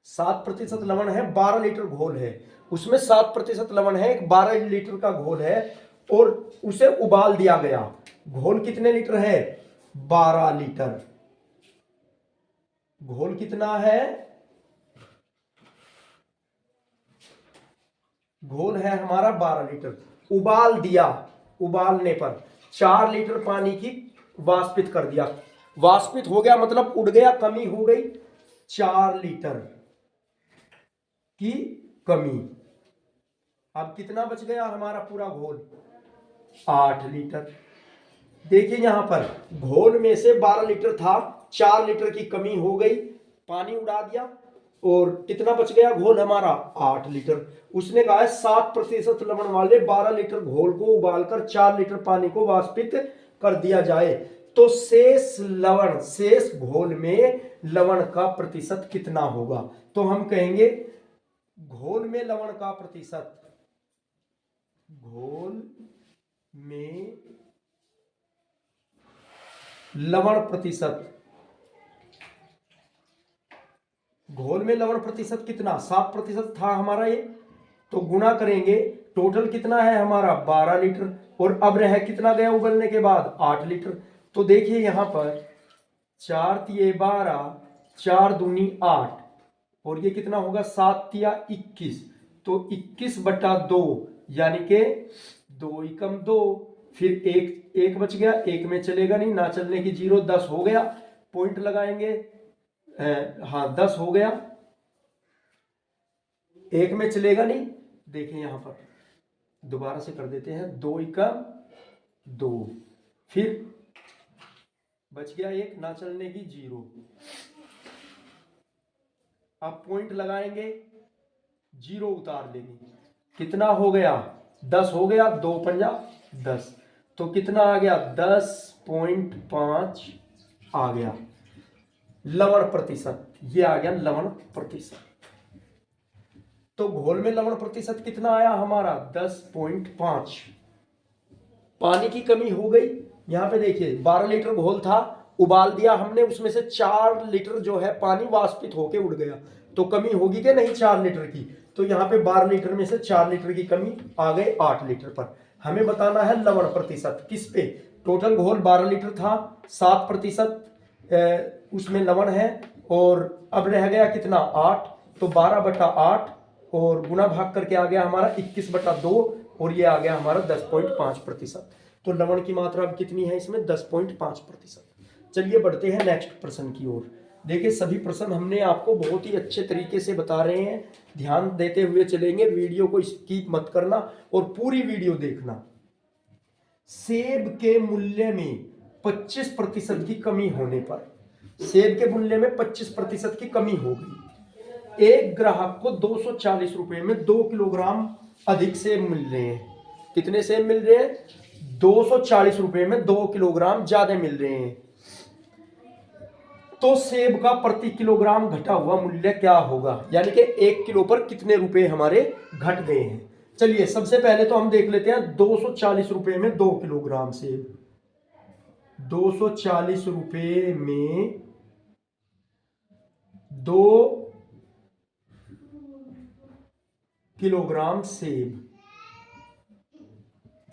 7% लवण है, 12 लीटर घोल है, उसमें 7% लवण है, एक 12 लीटर का घोल है और उसे उबाल दिया गया। घोल कितने लीटर है? 12 लीटर। घोल कितना है? घोल है हमारा 12 लीटर। उबाल दिया, उबालने पर 4 लीटर पानी की वाष्पित कर दिया। वाष्पित हो गया मतलब उड़ गया, कमी हो गई 4 लीटर की कमी। अब कितना बच गया हमारा पूरा घोल? 8 लीटर। देखिए यहां पर घोल में से 12 लीटर था, 4 लीटर की कमी हो गई, पानी उड़ा दिया और कितना बच गया घोल हमारा? 8 लीटर। उसने कहा है 7% लवण वाले 12 लीटर घोल को उबालकर 4 लीटर पानी को वाष्पित कर दिया जाए तो शेष लवण, शेष घोल में लवण का प्रतिशत कितना होगा? तो हम कहेंगे घोल में लवण का प्रतिशत, घोल में लवण प्रतिशत, घोल में लवण प्रतिशत कितना? 7% था हमारा ये, तो गुणा करेंगे, टोटल कितना है हमारा? 12 लीटर, और अब रह कितना गया उबलने के बाद? 8 लीटर। तो देखिए यहां पर 4 तिये 12, 4 दूनी 8, और ये कितना होगा? 7 तिया 21, तो 21/2, यानी कि 2 एकम 2, फिर एक बच गया, एक में चलेगा नहीं, ना चलने की 0, 10 हो गया, पॉइंट लगाएंगे, हाँ 10 हो गया, एक में चलेगा नहीं। देखिए यहां पर दोबारा से कर देते हैं, 2 इक्का 2, फिर बच गया एक, ना चलने की 0। अब पॉइंट लगाएंगे, 0 उतार लेंगे, कितना हो गया 10 हो गया, 2 पंजा 10, तो कितना आ गया 10.5 आ गया लवण प्रतिशत। ये आ गया लवण प्रतिशत। तो घोल में लवण प्रतिशत कितना आया हमारा 10.5। पानी की कमी हो गई। यहां पे देखिए 12 लीटर घोल था, उबाल दिया हमने, उसमें से 4 लीटर जो है पानी वाष्पित होके उड़ गया, तो कमी होगी कि नहीं 4 लीटर की। तो यहाँ पे 12 लीटर में से 4 लीटर की कमी आ गई 8 लीटर पर। हमें बताना है लवण प्रतिशत किस पे। टोटल घोल 12 लीटर था, 7% उसमें लवण है, और अब रह गया कितना 8, तो 12/8 और गुना भाग करके आ गया हमारा 21/2, और ये आ गया हमारा 10.5%। तो लवण की मात्रा अब कितनी है इसमें 10.5%। चलिए बढ़ते हैं नेक्स्ट प्रश्न की ओर। देखिए सभी प्रश्न हमने आपको बहुत ही अच्छे तरीके से बता रहे हैं, ध्यान देते हुए चलेंगे, वीडियो को स्किप मत करना और पूरी वीडियो देखना। सेब के मूल्य में 25% की कमी होने पर, सेब के मूल्य में 25% की कमी हो गई। एक ग्राहक को 240 रुपए में 2 किलोग्राम अधिक सेब मिल रहे हैं। कितने सेब मिल रहे हैं 240 रुपए में 2 किलोग्राम ज्यादा मिल रहे हैं। तो सेब का प्रति किलोग्राम घटा हुआ मूल्य क्या होगा, यानी कि 1 किलो पर कितने रुपए हमारे घट गए हैं। चलिए सबसे पहले तो हम देख लेते हैं 240 रुपए में 2 किलोग्राम सेब, 240 रुपए में 2 किलोग्राम सेब,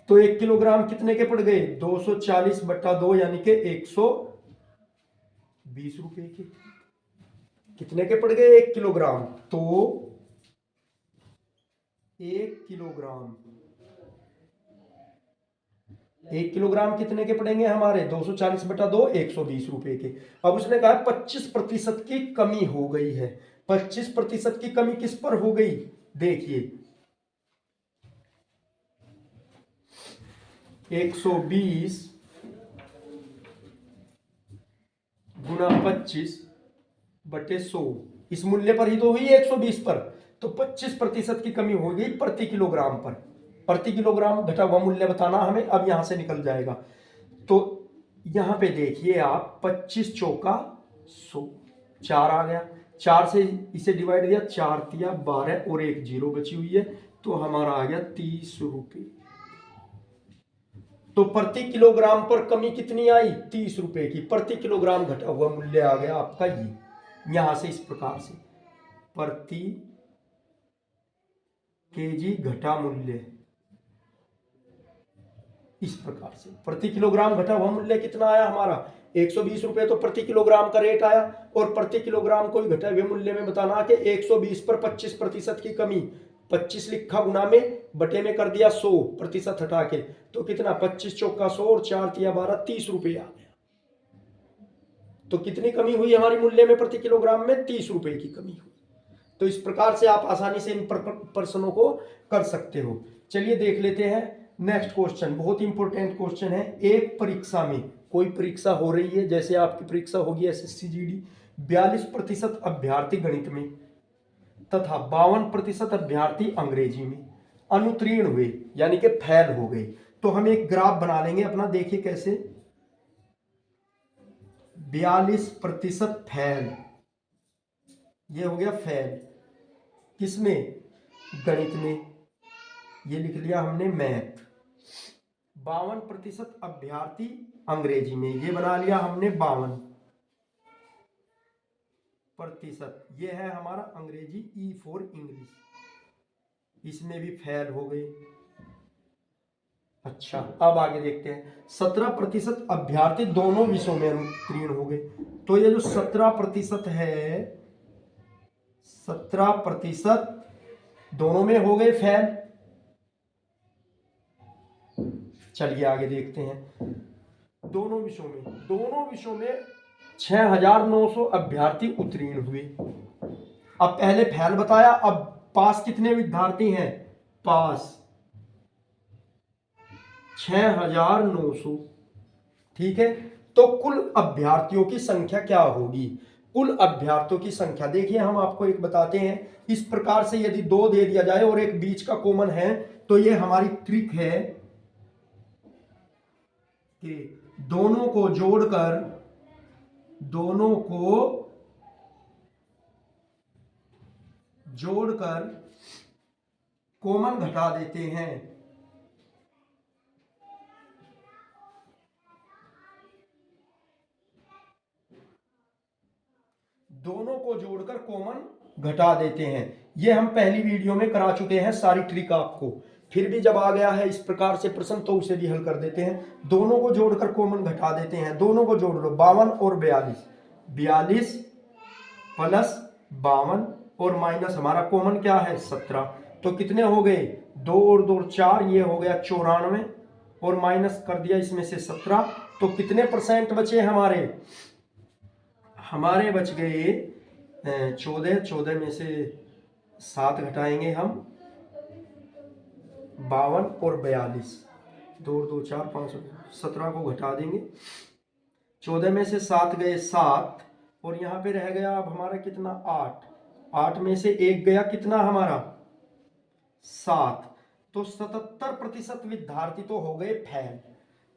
तो 1 किलोग्राम कितने के पड़ गए 240/2 यानी कि 120 रुपए के। कितने के पड़ गए 1 किलोग्राम, तो 1 किलोग्राम कितने के पड़ेंगे हमारे 240/2 120 रुपए के। अब उसने कहा 25% की कमी हो गई है। 25% की कमी किस पर हो गई, देखिए 120 गुना 25/100, इस मूल्य पर ही तो हुई 120 पर, तो 25% की कमी हो गई प्रति किलोग्राम पर। प्रति किलोग्राम घटा हुआ मूल्य बताना हमें, अब यहां से निकल जाएगा। तो यहां पे देखिए आप 25 चौका 100, 4 आ गया, 4 से इसे डिवाइड दिया, 4 तिया 12 और एक 0 बची हुई है, तो हमारा आ गया 30 रुपये। तो प्रति किलोग्राम पर कमी कितनी आई 30 रुपए की। प्रति किलोग्राम घटा हुआ मूल्य आ गया आपका ये, यहां से इस प्रकार से प्रति केजी घटा मूल्य, इस प्रकार से प्रति किलोग्राम घटा हुआ मूल्य कितना आया हमारा 120 रुपए, तो प्रति किलोग्राम का रेट आया। और प्रति किलोग्राम कोई घटे हुए मूल्य में बताना कि 120 पर 25% की कमी, 25 लिखा गुना में, बटे में कर दिया 100% हटा के, तो कितना 25 चौका 100 और 4 तिया 12, 30 रुपये आ गया। तो कितनी कमी हुई हमारी मूल्य में प्रति किलोग्राम में 30 रुपए की कमी हुई। तो इस प्रकार से आप आसानी से इन प्रश्नों को कर सकते हो। चलिए देख लेते हैं नेक्स्ट क्वेश्चन, बहुत इंपॉर्टेंट क्वेश्चन है। एक परीक्षा में, कोई परीक्षा हो रही है, जैसे आपकी परीक्षा होगी एसएससी जीडी, 42% अभ्यर्थी गणित में तथा 52% अभ्यर्थी अंग्रेजी में अनुत्तीर्ण हुए, यानी कि फेल हो गए। तो हम एक ग्राफ बना लेंगे अपना, देखिए कैसे 42% फेल, ये हो गया फेल किसमें गणित में, ये लिख लिया हमने मैथ। 52% अभ्यर्थी अंग्रेजी में, ये बना लिया हमने 52%, ये है हमारा अंग्रेजी ई फॉर इंग्लिश, इसमें भी फेल हो गए। अच्छा अब आगे देखते हैं 17% अभ्यर्थी दोनों विषयों में उत्तीर्ण हो गए। तो ये जो 17% है, 17% दोनों में हो गए फेल। चलिए आगे देखते हैं दोनों विषयों में 6900 अभ्यर्थी उत्तीर्ण हुए। अब पहले फेल बताया, अब पास कितने विद्यार्थी हैं? पास 6900। ठीक है, तो कुल अभ्यर्थियों की संख्या क्या होगी? कुल अभ्यर्थियों की संख्या देखिए, हम आपको एक बताते हैं। इस प्रकार से यदि 2 दे दिया जाए और एक बीच का कॉमन है, तो ये हमारी ट्रिक है कि दोनों को जोड़कर कॉमन घटा देते हैं। दोनों को जोड़कर कॉमन घटा देते हैं। ये हम पहली वीडियो में करा चुके हैं सारी ट्रिक आपको। फिर भी जब आ गया है इस प्रकार से प्रश्न तो उसे भी हल कर देते हैं। दोनों को जोड़कर कॉमन घटा देते हैं। दोनों को जोड़ लो, 52 और 42, 42 प्लस 52 और माइनस हमारा कॉमन क्या है? 17। तो कितने हो गए? 2 और 2 4, ये हो गया 94 और माइनस कर दिया इसमें से 17। तो कितने परसेंट बचे हमारे? हमारे बच गए 14। 14 में से 7 घटाएंगे हम, 52 और 42, 2 2 4 5 17 को घटा देंगे। 14 में से 7 गए 7 और यहाँ पे रह गया अब हमारा कितना? 8। 8 में से 1 गया कितना हमारा? 7। तो 77% विद्यार्थी तो हो गए फेल।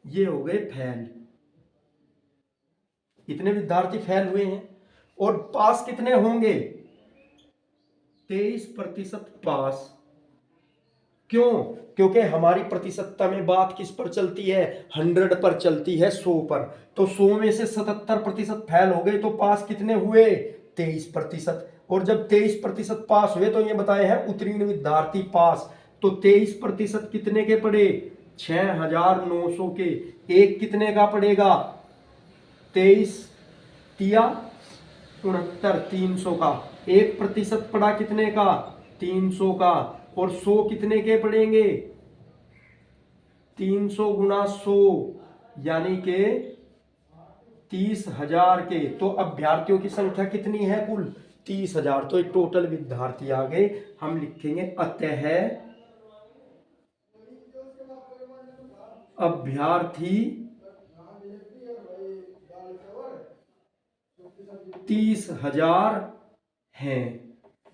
ये हो गए फेल। इतने विद्यार्थी फेल हुए हैं। और पास कितने होंगे? 23% पास। क्यों? क्योंकि हमारी प्रतिशतता में बात किस पर चलती है? 100 पर चलती है, 100 पर। तो 100 में से 77% फेल हो गए, तो पास कितने हुए? 23%। और जब 23% पास हुए तो ये बताए हैं उत्तीर्ण विद्यार्थी पास। तो 23% कितने के पड़े? 6900 के। एक कितने का पड़ेगा? 23 तिया 69, 300 का। 1% पड़ा कितने का? 300 का। और 100 कितने के पड़ेंगे? 300 गुना 100 यानी के 30,000 के। तो अभ्यर्थियों की संख्या कितनी है? कुल 30,000। तो टोटल विद्यार्थी आ गए। हम लिखेंगे अतः अभ्यर्थी 30,000 हैं।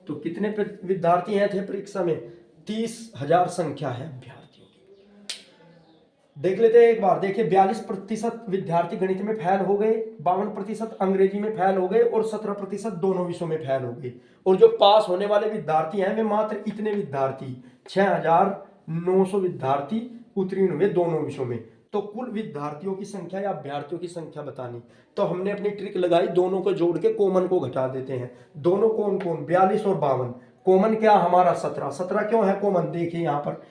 तो कितने विद्यार्थी हैं थे परीक्षा में? 30,000 संख्या है अभ्यर्थियों की। देख लेते हैं एक बार। देखिए 42% विद्यार्थी गणित में फेल हो गए, 52% अंग्रेजी में फेल हो गए और 17% दोनों विषयों में फेल हो गए। और जो पास होने वाले विद्यार्थी हैं वे मात्र इतने विद्यार्थी 6,900 विद्यार्थी उत्तीर्ण हुए दोनों विषयों में। तो कुल विद्यार्थियों की संख्या या अभ्यर्थियों की संख्या बतानी, तो हमने अपनी ट्रिक लगाई, दोनों को जोड़ के कॉमन को घटा देते हैं। दोनों कौन कौन? 42 और 52। कॉमन क्या हमारा? 17। 17 क्यों है कॉमन? देखिए यहाँ पर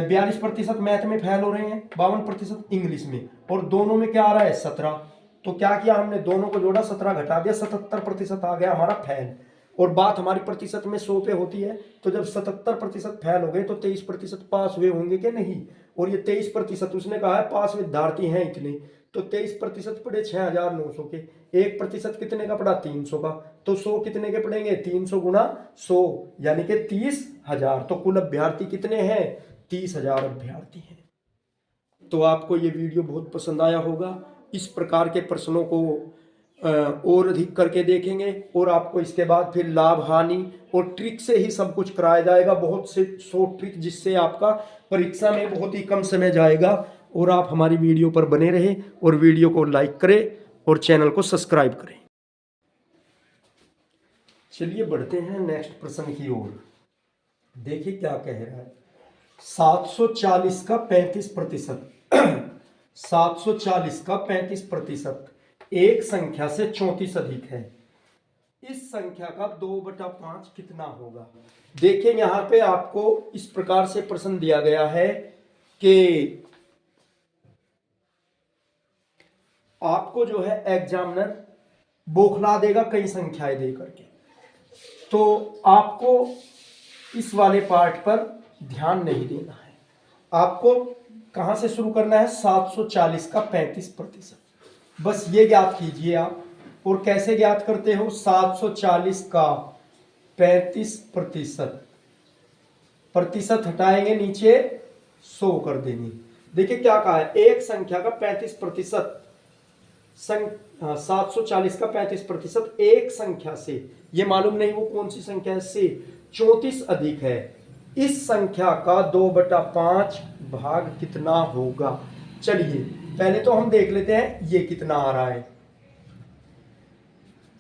42% मैथ में फेल हो रहे हैं, 52% इंग्लिश में, और दोनों में क्या आ रहा है? 17। तो क्या किया हमने? दोनों को जोड़ा, 17 घटा दिया, 77% आ गया हमारा फेल। और बात हमारी प्रतिशत में 100 पे होती है। तो जब 77% फेल हो गए तो 23% पास हुए होंगे कि नहीं? और ये 23%, उसने कहा है पास विद्यार्थी हैं इतने, तो 23% पड़े 6,900 के। 1% कितने का पड़ा? 300 का। तो 100 कितने के पड़ेंगे? 300 गुना 100 यानी कि 30,000। तो कुल अभ्यर्थी कितने हैं? 30,000 अभ्यर्थी हैं। तो आपको ये वीडियो बहुत पसंद आया होगा। इस प्रकार के प्रश्नों को और अधिक करके देखेंगे, और आपको इसके बाद फिर लाभ हानि और ट्रिक से ही सब कुछ कराया जाएगा। बहुत से शॉर्ट ट्रिक, जिससे आपका परीक्षा में बहुत ही कम समय जाएगा। और आप हमारी वीडियो पर बने रहें और वीडियो को लाइक करें और चैनल को सब्सक्राइब करें। चलिए बढ़ते हैं नेक्स्ट प्रश्न की ओर। देखिए क्या कह रहा है। 740 का 35%। 740 का 35% एक संख्या से 34 अधिक है। इस संख्या का 2/5 कितना होगा? देखिए यहां पे आपको इस प्रकार से प्रश्न दिया गया है कि आपको जो है एग्जामिनर बौखला देगा कई संख्याएं दे करके। तो आपको इस वाले पार्ट पर ध्यान नहीं देना है। आपको कहां से शुरू करना है? 740 का 35%। बस ये ज्ञात कीजिए आप। और कैसे ज्ञात करते हो? 740 का 35%। प्रतिशत हटाएंगे नीचे 100 कर देंगे। देखिए क्या कहा है, एक संख्या का 35%, 740 का 35% एक संख्या से, ये मालूम नहीं वो कौन सी संख्या है, से 34 अधिक है, इस संख्या का 2/5 भाग कितना होगा। चलिए पहले तो हम देख लेते हैं ये कितना आ रहा है।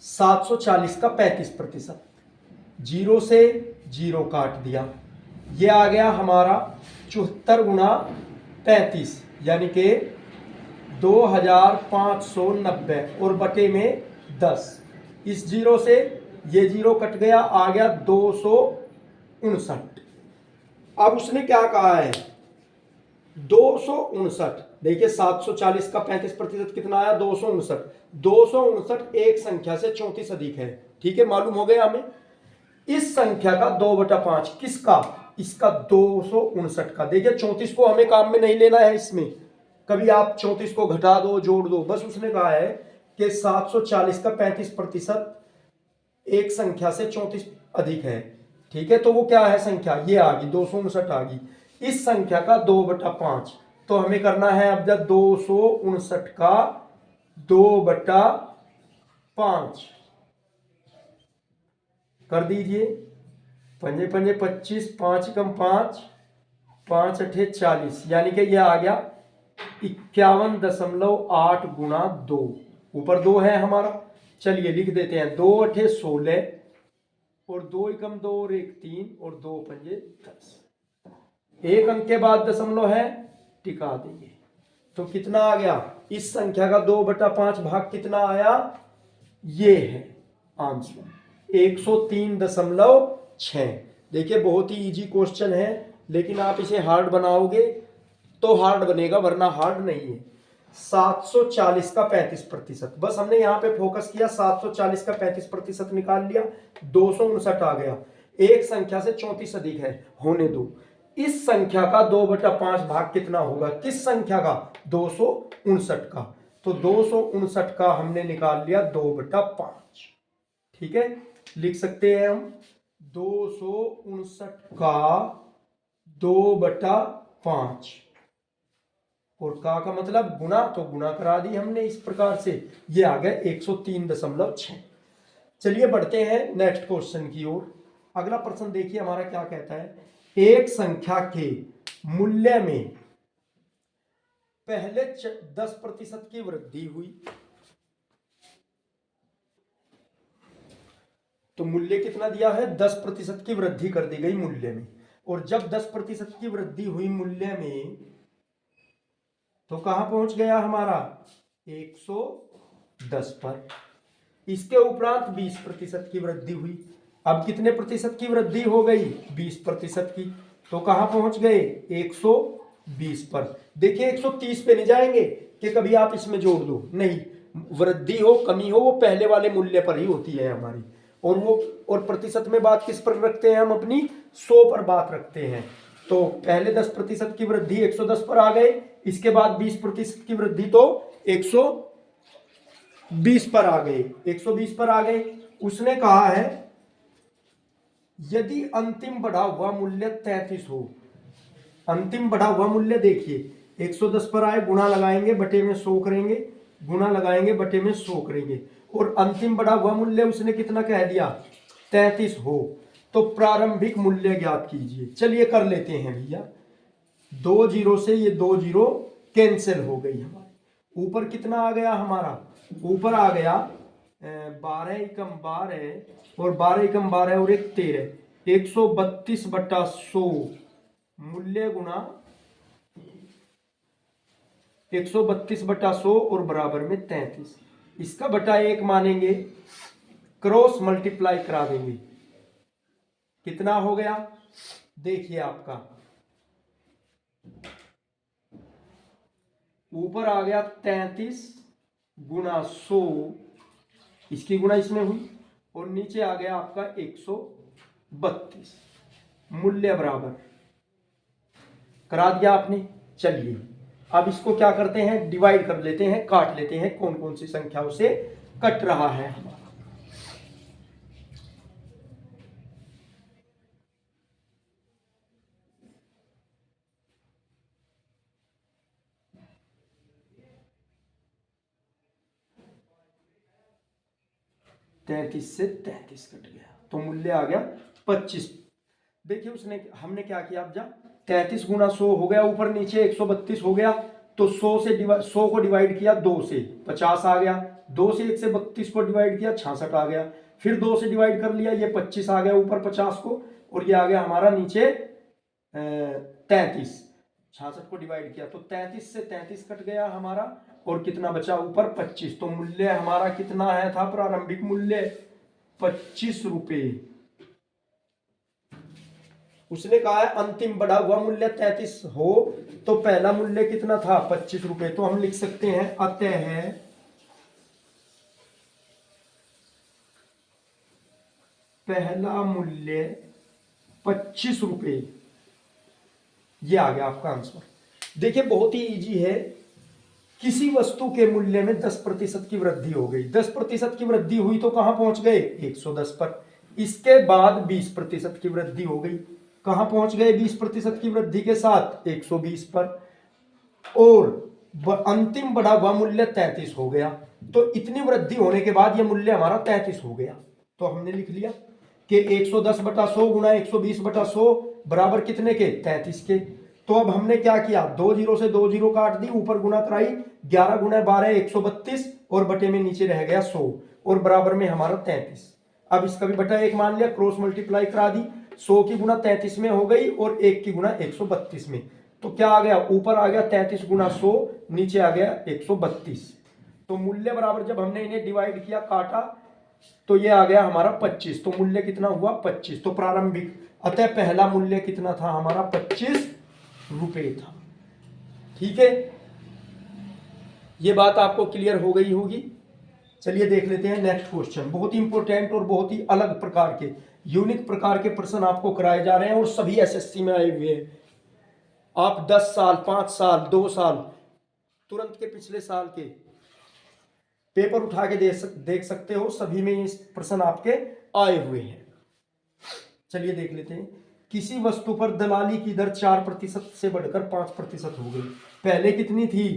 740 का 35%, 0 से 0 काट दिया, ये आ गया हमारा 74 गुणा 35 यानी कि 2590 और बटे में 10। इस 0 से ये 0 कट गया, आ गया 259। अब उसने क्या कहा है 259। देखिए 740 का 35% कितना आया 259। 259 एक संख्या से 34 अधिक है, ठीक है, मालूम हो गया हमें। इस संख्या का 2/5 किसका, इसका 259 का। देखिए 34 को हमें काम में नहीं लेना है, इसमें कभी आप 34 को घटा दो जोड़ दो, बस उसने कहा है कि 740 का 35% एक संख्या से 34 अधिक है, ठीक है। तो वो क्या है संख्या, ये आ गई 259 आ गई। इस संख्या का 2/5 तो हमें करना है अब जब 259 का 2/5 कर दीजिए। पंजे पंजे 25, 5 कम 5, 5 अठे 40 यानी कि ये आ गया 51.8 गुणा 2। ऊपर 2 है हमारा, चलिए लिख देते हैं 2 अठे 16 और 2 एकम 2 और 1 3 और 2 पंजे 10। एक अंक के बाद दशमलव है, टिका देंगे। तो कितना आ गया, इस संख्या का 2/5 भाग कितना आया, ये है आंसर 103.6। देखिए बहुत ही इजी क्वेश्चन है, लेकिन आप इसे हार्ड बनाओगे तो हार्ड बनेगा, वरना हार्ड नहीं है। 740 का 35%, बस हमने यहां पे फोकस किया, 740 का 35% निकाल लिया, 259 आ गया। एक संख्या से 34 अधिक है, होने दो। इस संख्या का 2/5 भाग कितना होगा, किस संख्या का, 259 का। तो 259 का हमने निकाल लिया 2/5, ठीक है। लिख सकते हैं हम 259 का 2/5 और का मतलब गुना, तो गुना करा दी हमने इस प्रकार से, ये आ गया 103.6। चलिए बढ़ते हैं नेक्स्ट क्वेश्चन की ओर। अगला प्रश्न देखिए हमारा क्या कहता है, एक संख्या के मूल्य में पहले 10% की वृद्धि हुई, तो मूल्य कितना दिया है 10% की वृद्धि कर दी गई मूल्य में, और जब 10% की वृद्धि हुई मूल्य में तो कहां पहुंच गया हमारा 110 पर। इसके उपरांत 20% की वृद्धि हुई, अब कितने प्रतिशत की वृद्धि हो गई 20% की, तो कहां पहुंच गए 120 पर। देखिए 130 पे नहीं जाएंगे कि कभी आप इसमें जोड़ दो, नहीं, वृद्धि हो कमी हो वो पहले वाले मूल्य पर ही होती है हमारी, और वो और प्रतिशत में बात किस पर रखते हैं हम अपनी 100 पर बात रखते हैं। तो पहले 10% की वृद्धि 110 पर आ गए, इसके बाद 20% की वृद्धि तो 120 पर आ गए, 120 पर आ गए। उसने कहा है यदि अंतिम बढ़ा हुआ मूल्य 33 हो, अंतिम बढ़ा हुआ मूल्य देखिए 110 पर आए, गुणा लगाएंगे बटे में 100 करेंगे, गुणा लगाएंगे बटे में 100 करेंगे, और अंतिम बढ़ा हुआ मूल्य उसने कितना कह दिया 33 हो, तो प्रारंभिक मूल्य ज्ञात कीजिए। चलिए कर लेते हैं भैया, 2 जीरो से ये 2 जीरो कैंसिल हो गई हमारी। ऊपर कितना आ गया हमारा, ऊपर आ गया 12 एकम 12 और 12 एकम 12 और 1 13, 132/100 मूल्य गुना 132/100 और बराबर में 33। इसका बटा 1 मानेंगे, क्रॉस मल्टीप्लाई करा देंगे, कितना हो गया देखिए आपका, ऊपर आ गया 33 गुना 100, इसकी गुणा इसमें हुई, और नीचे आ गया आपका 132, मूल्य बराबर करा दिया आपने। चलिए अब इसको क्या करते हैं, डिवाइड कर लेते हैं, काट लेते हैं, कौन कौन सी संख्याओं से कट रहा है हमारा। 33 से 33 कट गया तो मूल्य आ गया 25। देखिए उसने हमने क्या किया, अब जब 33 गुना 100 हो गया, ऊपर नीचे 132 हो गया, तो 100 को डिवाइड किया 2 से 50 आ गया, 2 से 1 से 32 को डिवाइड किया 66 आ गया, फिर 2 से डिवाइड कर लिया ये 25 आ गया ऊपर 50 को, और ये आ गया हमारा नीचे 33, 66 को डिवाइड किया तो 33 से 33 कट गया हमारा, और कितना बचा ऊपर 25। तो मूल्य हमारा कितना है था, प्रारंभिक मूल्य 25 रुपए। उसने कहा है अंतिम बढ़ा हुआ मूल्य 33 हो तो पहला मूल्य कितना था 25 रुपए। तो हम लिख सकते हैं अतः पहला मूल्य 25 रुपए। ये आ गया आपका आंसर। देखिए बहुत ही इजी है। किसी वस्तु के मूल्य में 10% की वृद्धि हो गई, 10% की वृद्धि हुई तो कहां पहुंच गए 110 पर। इसके बाद 20% की वृद्धि हो गई, कहां पहुंच गए 20% की वृद्धि के साथ 120 पर, और अंतिम बढ़ा हुआ मूल्य 33 हो गया। तो इतनी वृद्धि होने के बाद यह मूल्य हमारा 33 हो गया। तो हमने लिख लिया कि 110/100 गुणा 120/100 बराबर कितने के 33 के। तो अब हमने क्या किया, 2 जीरो से 2 जीरो काट दी, ऊपर गुणा कराई, 11 गुणा 12 132, और बटे में नीचे रह गया 100, और बराबर में हमारा 33। अब इसका भी बटा 1 मान लिया, क्रॉस मल्टीप्लाई करा दी, 100 की गुणा 33 में हो गई और 1 की गुणा 132 में। तो क्या आ गया, ऊपर आ गया 33 गुणा 100, नीचे आ गया 132। तो मूल्य बराबर जब हमने इन्हें डिवाइड किया, काटा, तो ये आ गया हमारा 25। तो मूल्य कितना हुआ 25। तो प्रारंभिक, अतः पहला मूल्य कितना था हमारा 25 रुपए था। ठीक है, ये बात आपको क्लियर हो गई होगी। चलिए देख लेते हैं नेक्स्ट क्वेश्चन। बहुत ही इंपॉर्टेंट और बहुत ही अलग प्रकार के, यूनिक प्रकार के प्रश्न आपको कराए जा रहे हैं, और सभी एसएससी में आए हुए हैं। आप 10 साल 5 साल 2 साल तुरंत के पिछले साल के पेपर उठा के देख सकते हो, सभी में ये प्रश्न आपके आए हुए हैं। चलिए देख लेते हैं। किसी वस्तु पर दलाली की दर 4% से बढ़कर 5% हो गई। पहले कितनी थी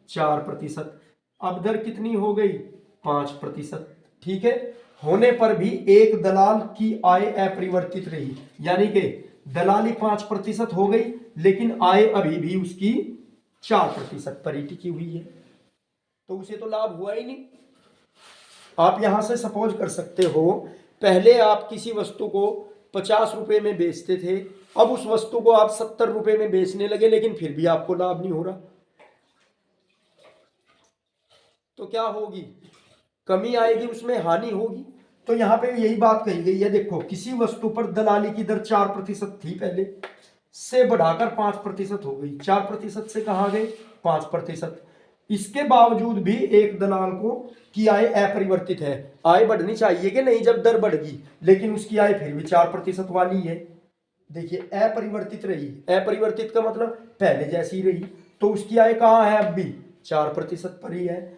4%, अब दर कितनी हो गई 5%। ठीक है, होने पर भी एक दलाल की आय अपरिवर्तित रही, यानी कि दलाली 5% हो गई लेकिन आय अभी भी उसकी 4% पर ही टिकी हुई है, तो उसे तो लाभ हुआ ही नहीं। आप यहां से सपोज कर सकते हो, पहले आप किसी वस्तु को 50 रुपए में बेचते थे, अब उस वस्तु को आप 70 रुपए में बेचने लगे, लेकिन फिर भी आपको लाभ नहीं हो रहा, तो क्या होगी, कमी आएगी, उसमें हानि होगी। तो यहां पे यही बात कही गई है। देखो, किसी वस्तु पर दलाली की दर 4% थी पहले, से बढ़ाकर 5% हो गई, 4% से कहां गए 5%। इसके बावजूद भी एक दलाल को की आय अपरिवर्तित है। आय बढ़नी चाहिए कि नहीं जब दर बढ़ गई, लेकिन उसकी आय फिर भी 4% वाली है। देखिए अपरिवर्तित रही, अपरिवर्तित का मतलब पहले जैसी रही, तो उसकी आय कहां है अब भी 4% पर ही है।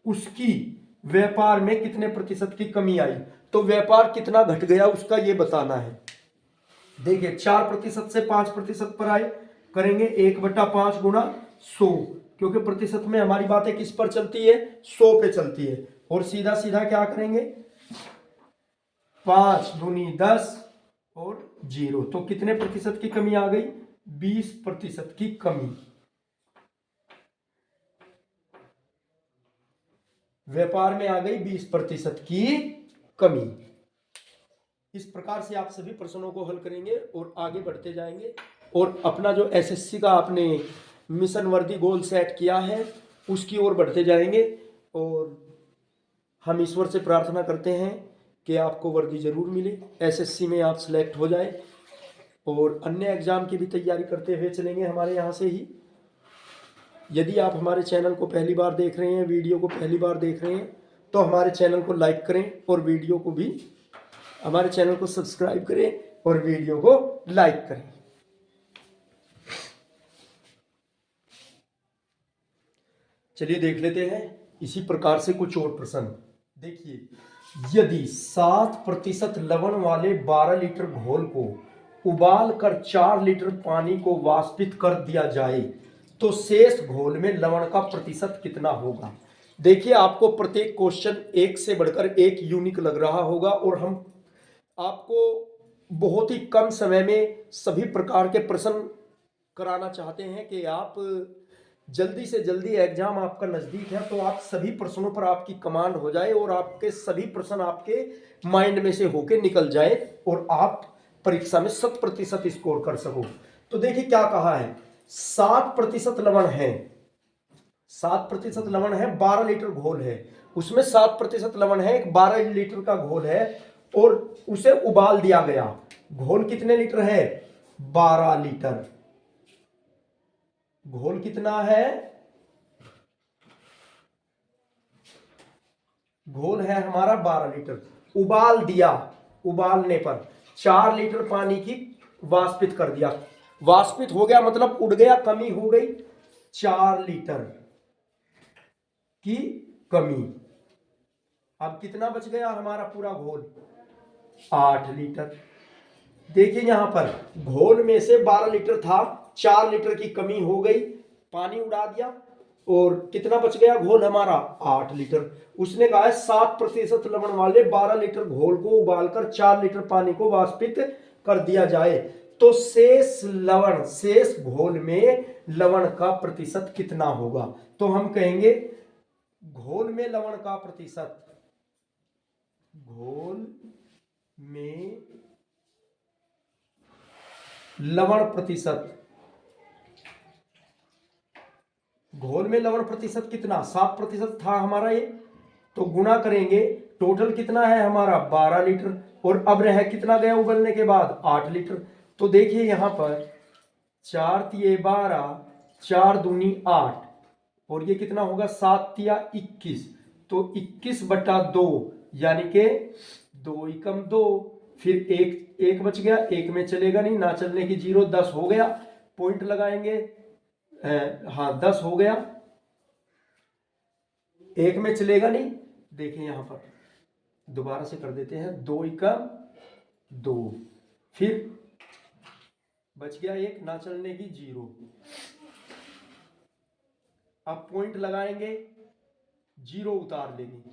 उसकी व्यापार में कितने प्रतिशत की कमी आई, तो व्यापार कितना घट गया उसका ये बताना है। देखिए 4% से 5% पर आए, करेंगे 1/5 गुणा 100, क्योंकि प्रतिशत में हमारी बातें किस पर चलती है 100 पे चलती है, और सीधा सीधा क्या करेंगे 5 दूनी 10 और 0, तो कितने प्रतिशत की कमी आ गई 20% की कमी। व्यापार में आ गई 20% की कमी। इस प्रकार से आप सभी प्रश्नों को हल करेंगे और आगे बढ़ते जाएंगे, और अपना जो एसएससी का आपने मिशन वर्दी गोल सेट किया है उसकी ओर बढ़ते जाएंगे। और हम ईश्वर से प्रार्थना करते हैं कि आपको वर्दी जरूर मिले, एसएससी में आप सिलेक्ट हो जाए, और अन्य एग्जाम की भी तैयारी करते हुए चलेंगे हमारे यहाँ से ही। यदि आप हमारे चैनल को पहली बार देख रहे हैं, वीडियो को पहली बार देख रहे हैं, तो हमारे चैनल को लाइक करें और वीडियो को भी, हमारे चैनल को सब्सक्राइब करें और वीडियो को लाइक करें। चलिए देख लेते हैं इसी प्रकार से कुछ और प्रश्न। देखिए, यदि 7% लवण वाले 12 लीटर घोल को उबाल कर 4 लीटर पानी को वाष्पित कर दिया जाए तो शेष घोल में लवण का प्रतिशत कितना होगा। देखिए आपको प्रत्येक क्वेश्चन एक से बढ़कर एक यूनिक लग रहा होगा और हम आपको बहुत ही कम समय में सभी प्रकार के प्रश्न कराना चाहते हैं कि आप जल्दी से जल्दी एग्जाम आपका नजदीक है तो आप सभी प्रश्नों पर आपकी कमांड हो जाए और आपके सभी प्रश्न आपके माइंड में से होके निकल जाए और आप परीक्षा में 100% स्कोर कर सको। तो देखिए क्या कहा है, 7% लवण है, 7% लवण है, 12 लीटर घोल है, उसमें 7% लवण है, एक 12 लीटर का घोल है और उसे उबाल दिया गया। घोल कितने लीटर है? 12 लीटर। घोल कितना है? घोल है हमारा 12 लीटर। उबाल दिया, उबालने पर 4 लीटर पानी की वाष्पित कर दिया। वाष्पित हो गया मतलब उड़ गया, कमी हो गई 4 लीटर की कमी। अब कितना बच गया हमारा पूरा घोल? 8 लीटर। देखिए यहां पर घोल में से 12 लीटर था, 4 लीटर की कमी हो गई, पानी उड़ा दिया और कितना बच गया घोल हमारा? 8 लीटर। उसने कहा है 7% लवण वाले 12 लीटर घोल को उबालकर 4 लीटर पानी को वाष्पित कर दिया जाए तो शेष लवण, शेष घोल में लवण का प्रतिशत कितना होगा? तो हम कहेंगे घोल में लवण का प्रतिशत, घोल में लवण प्रतिशत, घोल में लवण प्रतिशत कितना? 7% था हमारा ये, तो गुणा करेंगे, टोटल कितना है हमारा? 12 लीटर और अब रह कितना गया उबलने के बाद? 8 लीटर। तो देखिए यहां पर 4 तिये 12, 4 दूनी 8 और ये कितना होगा? 7 तिया 21, तो 21/2 यानी के 2 एकम 2, फिर एक बच गया, एक में चलेगा नहीं, ना चलने की 0, 10 हो गया, पॉइंट लगाएंगे, हाँ 10 हो गया, एक में चलेगा नहीं। देखिए यहां पर दोबारा से कर देते हैं, 2 एकम 2, फिर बच गया एक, ना चलने की 0, अब पॉइंट लगाएंगे, 0 उतार लेंगे,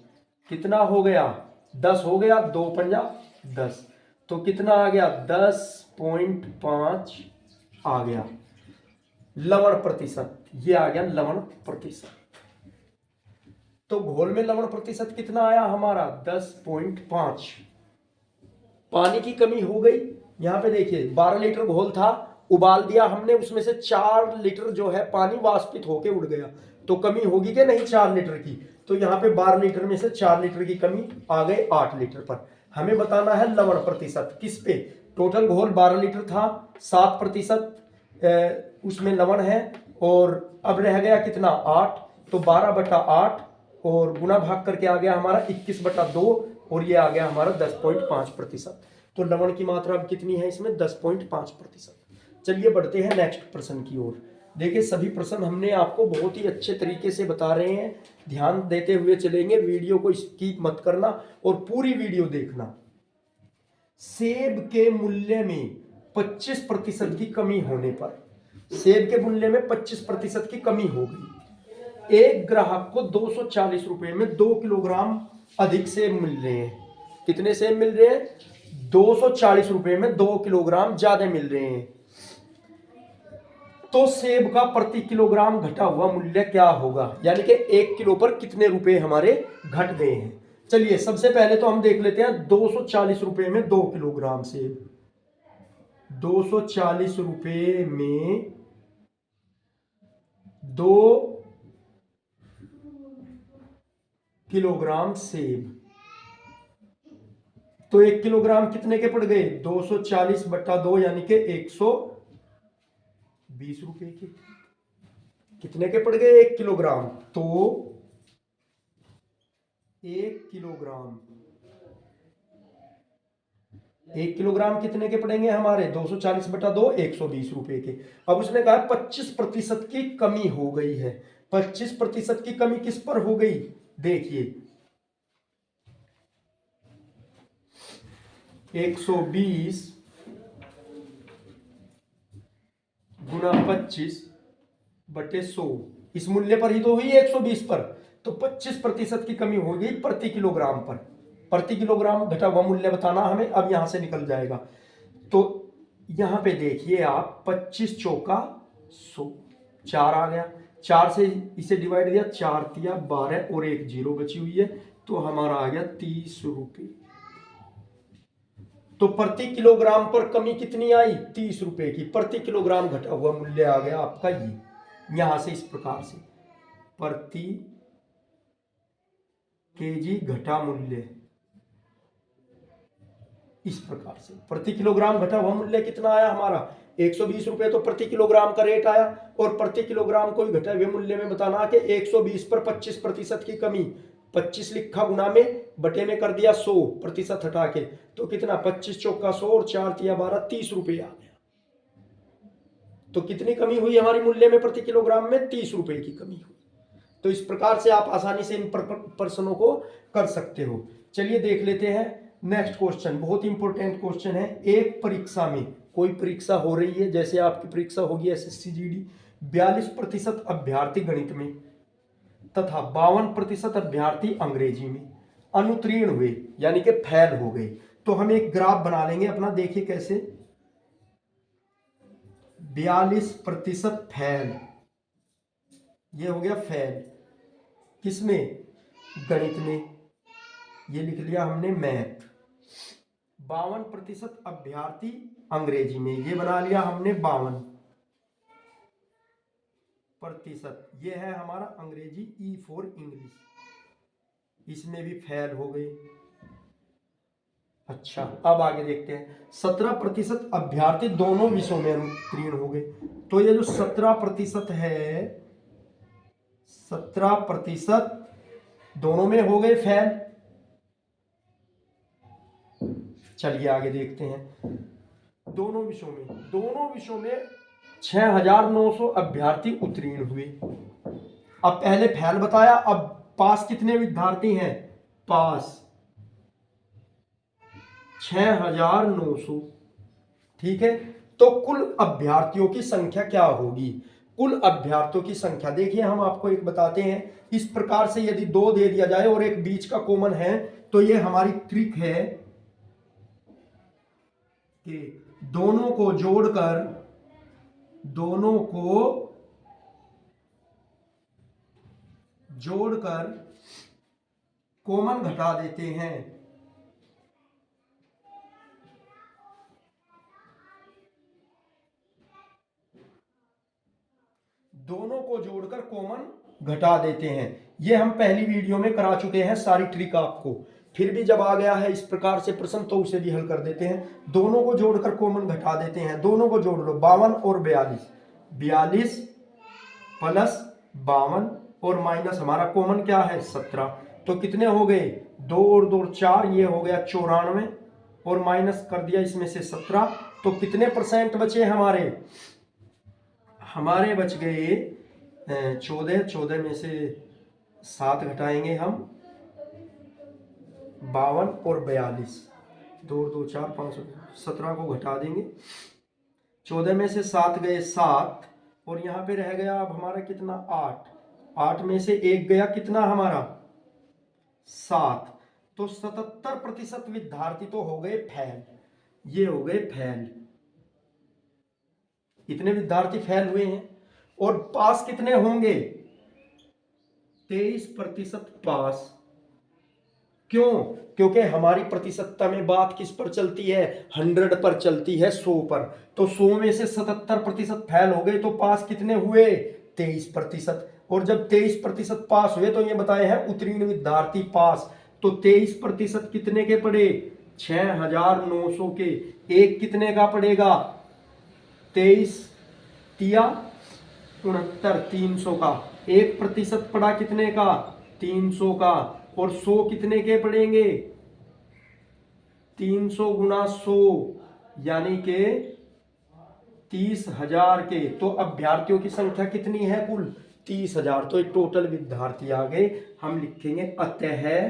कितना हो गया? 10 हो गया, 2 पंजा 10, तो कितना आ गया? 10.5 आ गया लवण प्रतिशत, ये आ गया लवण प्रतिशत। तो घोल में लवण प्रतिशत कितना आया हमारा? 10.5। पानी की कमी हो गई, यहां पे देखिए 12 लीटर घोल था, उबाल दिया हमने, उसमें से 4 लीटर जो है पानी वाष्पित होके उड़ गया, तो कमी होगी कि नहीं 4 लीटर की? तो यहाँ पे 12 लीटर में से 4 लीटर की कमी आ गई 8 लीटर पर। हमें बताना है लवण प्रतिशत किस पे? टोटल घोल 12 लीटर था, 7% उसमें लवण है और अब रह गया कितना? 8, तो 12/8 और गुना भाग करके आ गया हमारा 21/2 और ये आ गया हमारा 10.5%। तो लवण की मात्रा अब कितनी है इसमें? 10.5%। चलिए बढ़ते हैं नेक्स्ट प्रश्न की ओर। देखिए सभी प्रश्न हमने आपको बहुत ही अच्छे तरीके से बता रहे हैं, ध्यान देते हुए चलेंगे, वीडियो को स्किप मत करना और पूरी वीडियो देखना। सेब के मूल्य में 25% की कमी होने पर, सेब के मूल्य में 25% की कमी हो गई, एक ग्राहक को 240 रुपए में 2 किलोग्राम अधिक सेब मिल रहे हैं। कितने सेब मिल रहे हैं? 240 रुपए में 2 किलोग्राम ज्यादा मिल रहे हैं। तो सेब का प्रति किलोग्राम घटा हुआ मूल्य क्या होगा? यानी कि 1 किलो पर कितने रुपए हमारे घट गए हैं। चलिए सबसे पहले तो हम देख लेते हैं 240 रुपए में 2 किलोग्राम सेब, 240 रुपए में 2 किलोग्राम सेब, तो 1 किलोग्राम कितने के पड़ गए? 240/2 यानी कि 120 रुपए के। कितने के पड़ गए? 1 किलोग्राम। तो 1 किलोग्राम, 1 किलोग्राम कितने के पड़ेंगे हमारे? 240/2, 120 रुपए के। अब उसने कहा 25% की कमी हो गई है। 25% की कमी किस पर हो गई? देखिए 120 गुना 25/100, इस मूल्य पर ही तो हुई 120 पर। तो 25% की कमी होगी प्रति किलोग्राम पर। प्रति किलोग्राम घटा हुआ मूल्य बताना हमें, अब यहां से निकल जाएगा। तो यहां पे देखिए आप 25 चौका 100, 4 आ गया, 4 से इसे डिवाइड किया, 4 तिया 12 और एक जीरो बची हुई है, तो हमारा आ गया 30 रुपये। तो प्रति किलोग्राम पर कमी कितनी आई? 30 रुपए की। प्रति किलोग्राम घटा हुआ मूल्य आ गया आपका ये, यहां से इस प्रकार से प्रति केजी घटा मूल्य, इस प्रकार से प्रति किलोग्राम घटा हुआ मूल्य कितना आया हमारा? 120 रुपए तो प्रति किलोग्राम का रेट आया, और प्रति किलोग्राम को घटे हुए मूल्य में बताना कि 120 पर 25% की कमी, 25 लिखा गुना में, बटे में कर दिया 100% हटा के, तो कितना? 25 चौका 100 और 4 तिया 12, 30 रुपये आ गया। तो कितनी कमी हुई हमारी मूल्य में प्रति किलोग्राम में? 30 रुपए की कमी हुई। तो इस प्रकार से आप आसानी से इन प्रश्नों को कर सकते हो। चलिए देख लेते हैं नेक्स्ट क्वेश्चन, बहुत इंपॉर्टेंट क्वेश्चन है। एक परीक्षा में, कोई परीक्षा हो रही है, जैसे आपकी परीक्षा होगी एसएससी जीडी, 42% अभ्यर्थी गणित में तथा 52% अभ्यर्थी अंग्रेजी में अनुत्तीर्ण हुए, यानी कि फेल हो गए। तो हम एक ग्राफ बना लेंगे अपना, देखिए कैसे। 42% फेल, ये हो गया फेल, किसमें? गणित में, ये लिख लिया हमने मैथ। 52% अभ्यर्थी अंग्रेजी में, ये बना लिया हमने 52%, ये है हमारा अंग्रेजी, ई फॉर इंग्लिश, इसमें भी फेल हो गए। अच्छा, अब आगे देखते हैं। 17% अभ्यर्थी दोनों विषयों में अनुत्तीर्ण हो गए। तो ये जो 17% है, 17% दोनों में हो गए फेल। चलिए आगे देखते हैं। दोनों विषयों में 6900 अभ्यर्थी उत्तीर्ण हुए। अब पहले फेल बताया, अब पास कितने विद्यार्थी हैं? पास 6900, ठीक है। तो कुल अभ्यर्थियों की संख्या क्या होगी? कुल अभ्यर्थियों की संख्या देखिए, हम आपको एक बताते हैं। इस प्रकार से यदि 2 दे दिया जाए और एक बीच का कॉमन है, तो ये हमारी ट्रिक है कि दोनों को जोड़कर कॉमन घटा देते हैं। दोनों को जोड़कर कॉमन घटा देते हैं। ये हम पहली वीडियो में करा चुके हैं सारी ट्रिक आपको। फिर भी जब आ गया है इस प्रकार से प्रश्न, तो उसे भी हल कर देते हैं। दोनों को जोड़कर कॉमन घटा देते हैं। दोनों को जोड़ लो, 52 और 42, 42 प्लस 52 और माइनस हमारा कॉमन क्या है? 17। तो कितने हो गए? 2 और 2 4, ये हो गया 94, और माइनस कर दिया इसमें से 17। तो कितने परसेंट बचे हमारे? हमारे बच गए 14 में से 7 घटाएंगे हम, 52 और 42, 2 2 4 5 17 को घटा देंगे। 14 में से 7 गए 7, और यहाँ पे रह गया अब हमारा कितना? 8। 8 में से 1 गया, कितना हमारा? 7। तो 77% विद्यार्थी तो हो गए फेल, ये हो गए फेल। इतने विद्यार्थी फेल हुए हैं। और पास कितने होंगे? 23% पास। क्यों? क्योंकि हमारी प्रतिशतता में बात किस पर चलती है? 100 पर चलती है, 100 पर। तो 100 में से 77% फेल हो गए, तो पास कितने हुए? 23%। और जब 23% पास हुए, तो ये बताए हैं उत्तीर्ण विद्यार्थी पास। तो 23% कितने के पड़े? 6900 के। एक कितने का पड़ेगा? 23 तिया 69, 300 का। 1% पड़ा कितने का? 300 का। और 100 कितने के पड़ेंगे? 300 गुना 100, यानी के 30,000 के। तो अभ्यर्थियों की संख्या कितनी है कुल? 30,000। तो एक टोटल विद्यार्थी आ गए। हम लिखेंगे अतः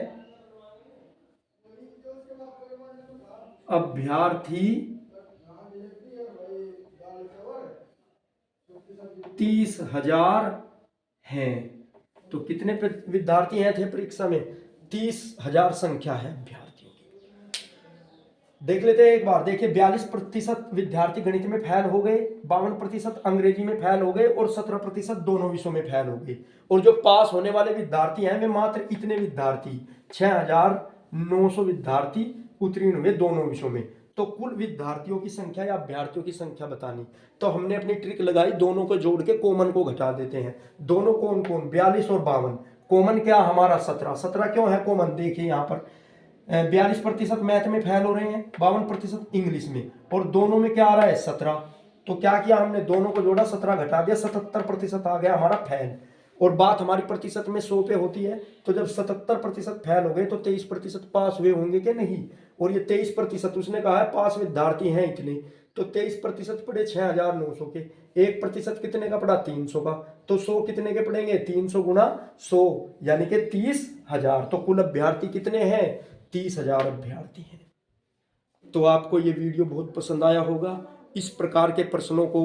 अभ्यर्थी 30,000 हैं। तो कितने विद्यार्थी हैं थे परीक्षा में? 30,000 संख्या है अभ्यर्थियों की। देख लेते हैं एक बार। देखिए 42% विद्यार्थी गणित में फेल हो गए, 52% अंग्रेजी में फेल हो गए और 17% दोनों विषयों में फेल हो गए। और जो पास होने वाले विद्यार्थी हैं वे मात्र इतने विद्यार्थी 6,900 विद्यार्थी उत्तीर्ण हुए दोनों विषयों में। तो कुल विद्यार्थियों की संख्या या अभ्यर्थियों की संख्या बतानी, तो हमने अपनी ट्रिक लगाई, दोनों को जोड़ के कॉमन को घटा देते हैं। दोनों कौन कौन? 42 और 52। कॉमन क्या हमारा? 17। 17 क्यों है कॉमन? देखिए यहाँ पर 42% मैथ में फेल हो रहे हैं, 52% इंग्लिश में, और दोनों में क्या आ रहा है? 17। तो क्या किया हमने? दोनों को जोड़ा, 17 घटा दिया, 77% आ गया हमारा फेल। और बात हमारी प्रतिशत में 100 पे होती है, तो जब 77% फेल हो गए तो 23% पास हुए होंगे कि नहीं? और ये 23%, उसने कहा है पास विद्यार्थी हैं इतने, तो 23% पड़े 6,900 के, 1% कितने का पड़ा? 300 का। तो 100 कितने के पड़ेंगे? 300 गुना 100 यानी कि 30,000। तो कुल अभ्यर्थी कितने हैं? 30,000 अभ्यर्थी हैं। तो आपको ये वीडियो बहुत पसंद आया होगा। इस प्रकार के प्रश्नों को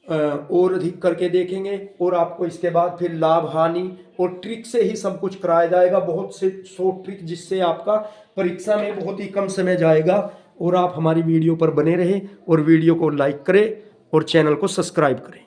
और अधिक करके देखेंगे, और आपको इसके बाद फिर लाभ हानि और ट्रिक से ही सब कुछ कराया जाएगा, बहुत से 100 ट्रिक, जिससे आपका परीक्षा में बहुत ही कम समय जाएगा। और आप हमारी वीडियो पर बने रहें और वीडियो को लाइक करें और चैनल को सब्सक्राइब करें।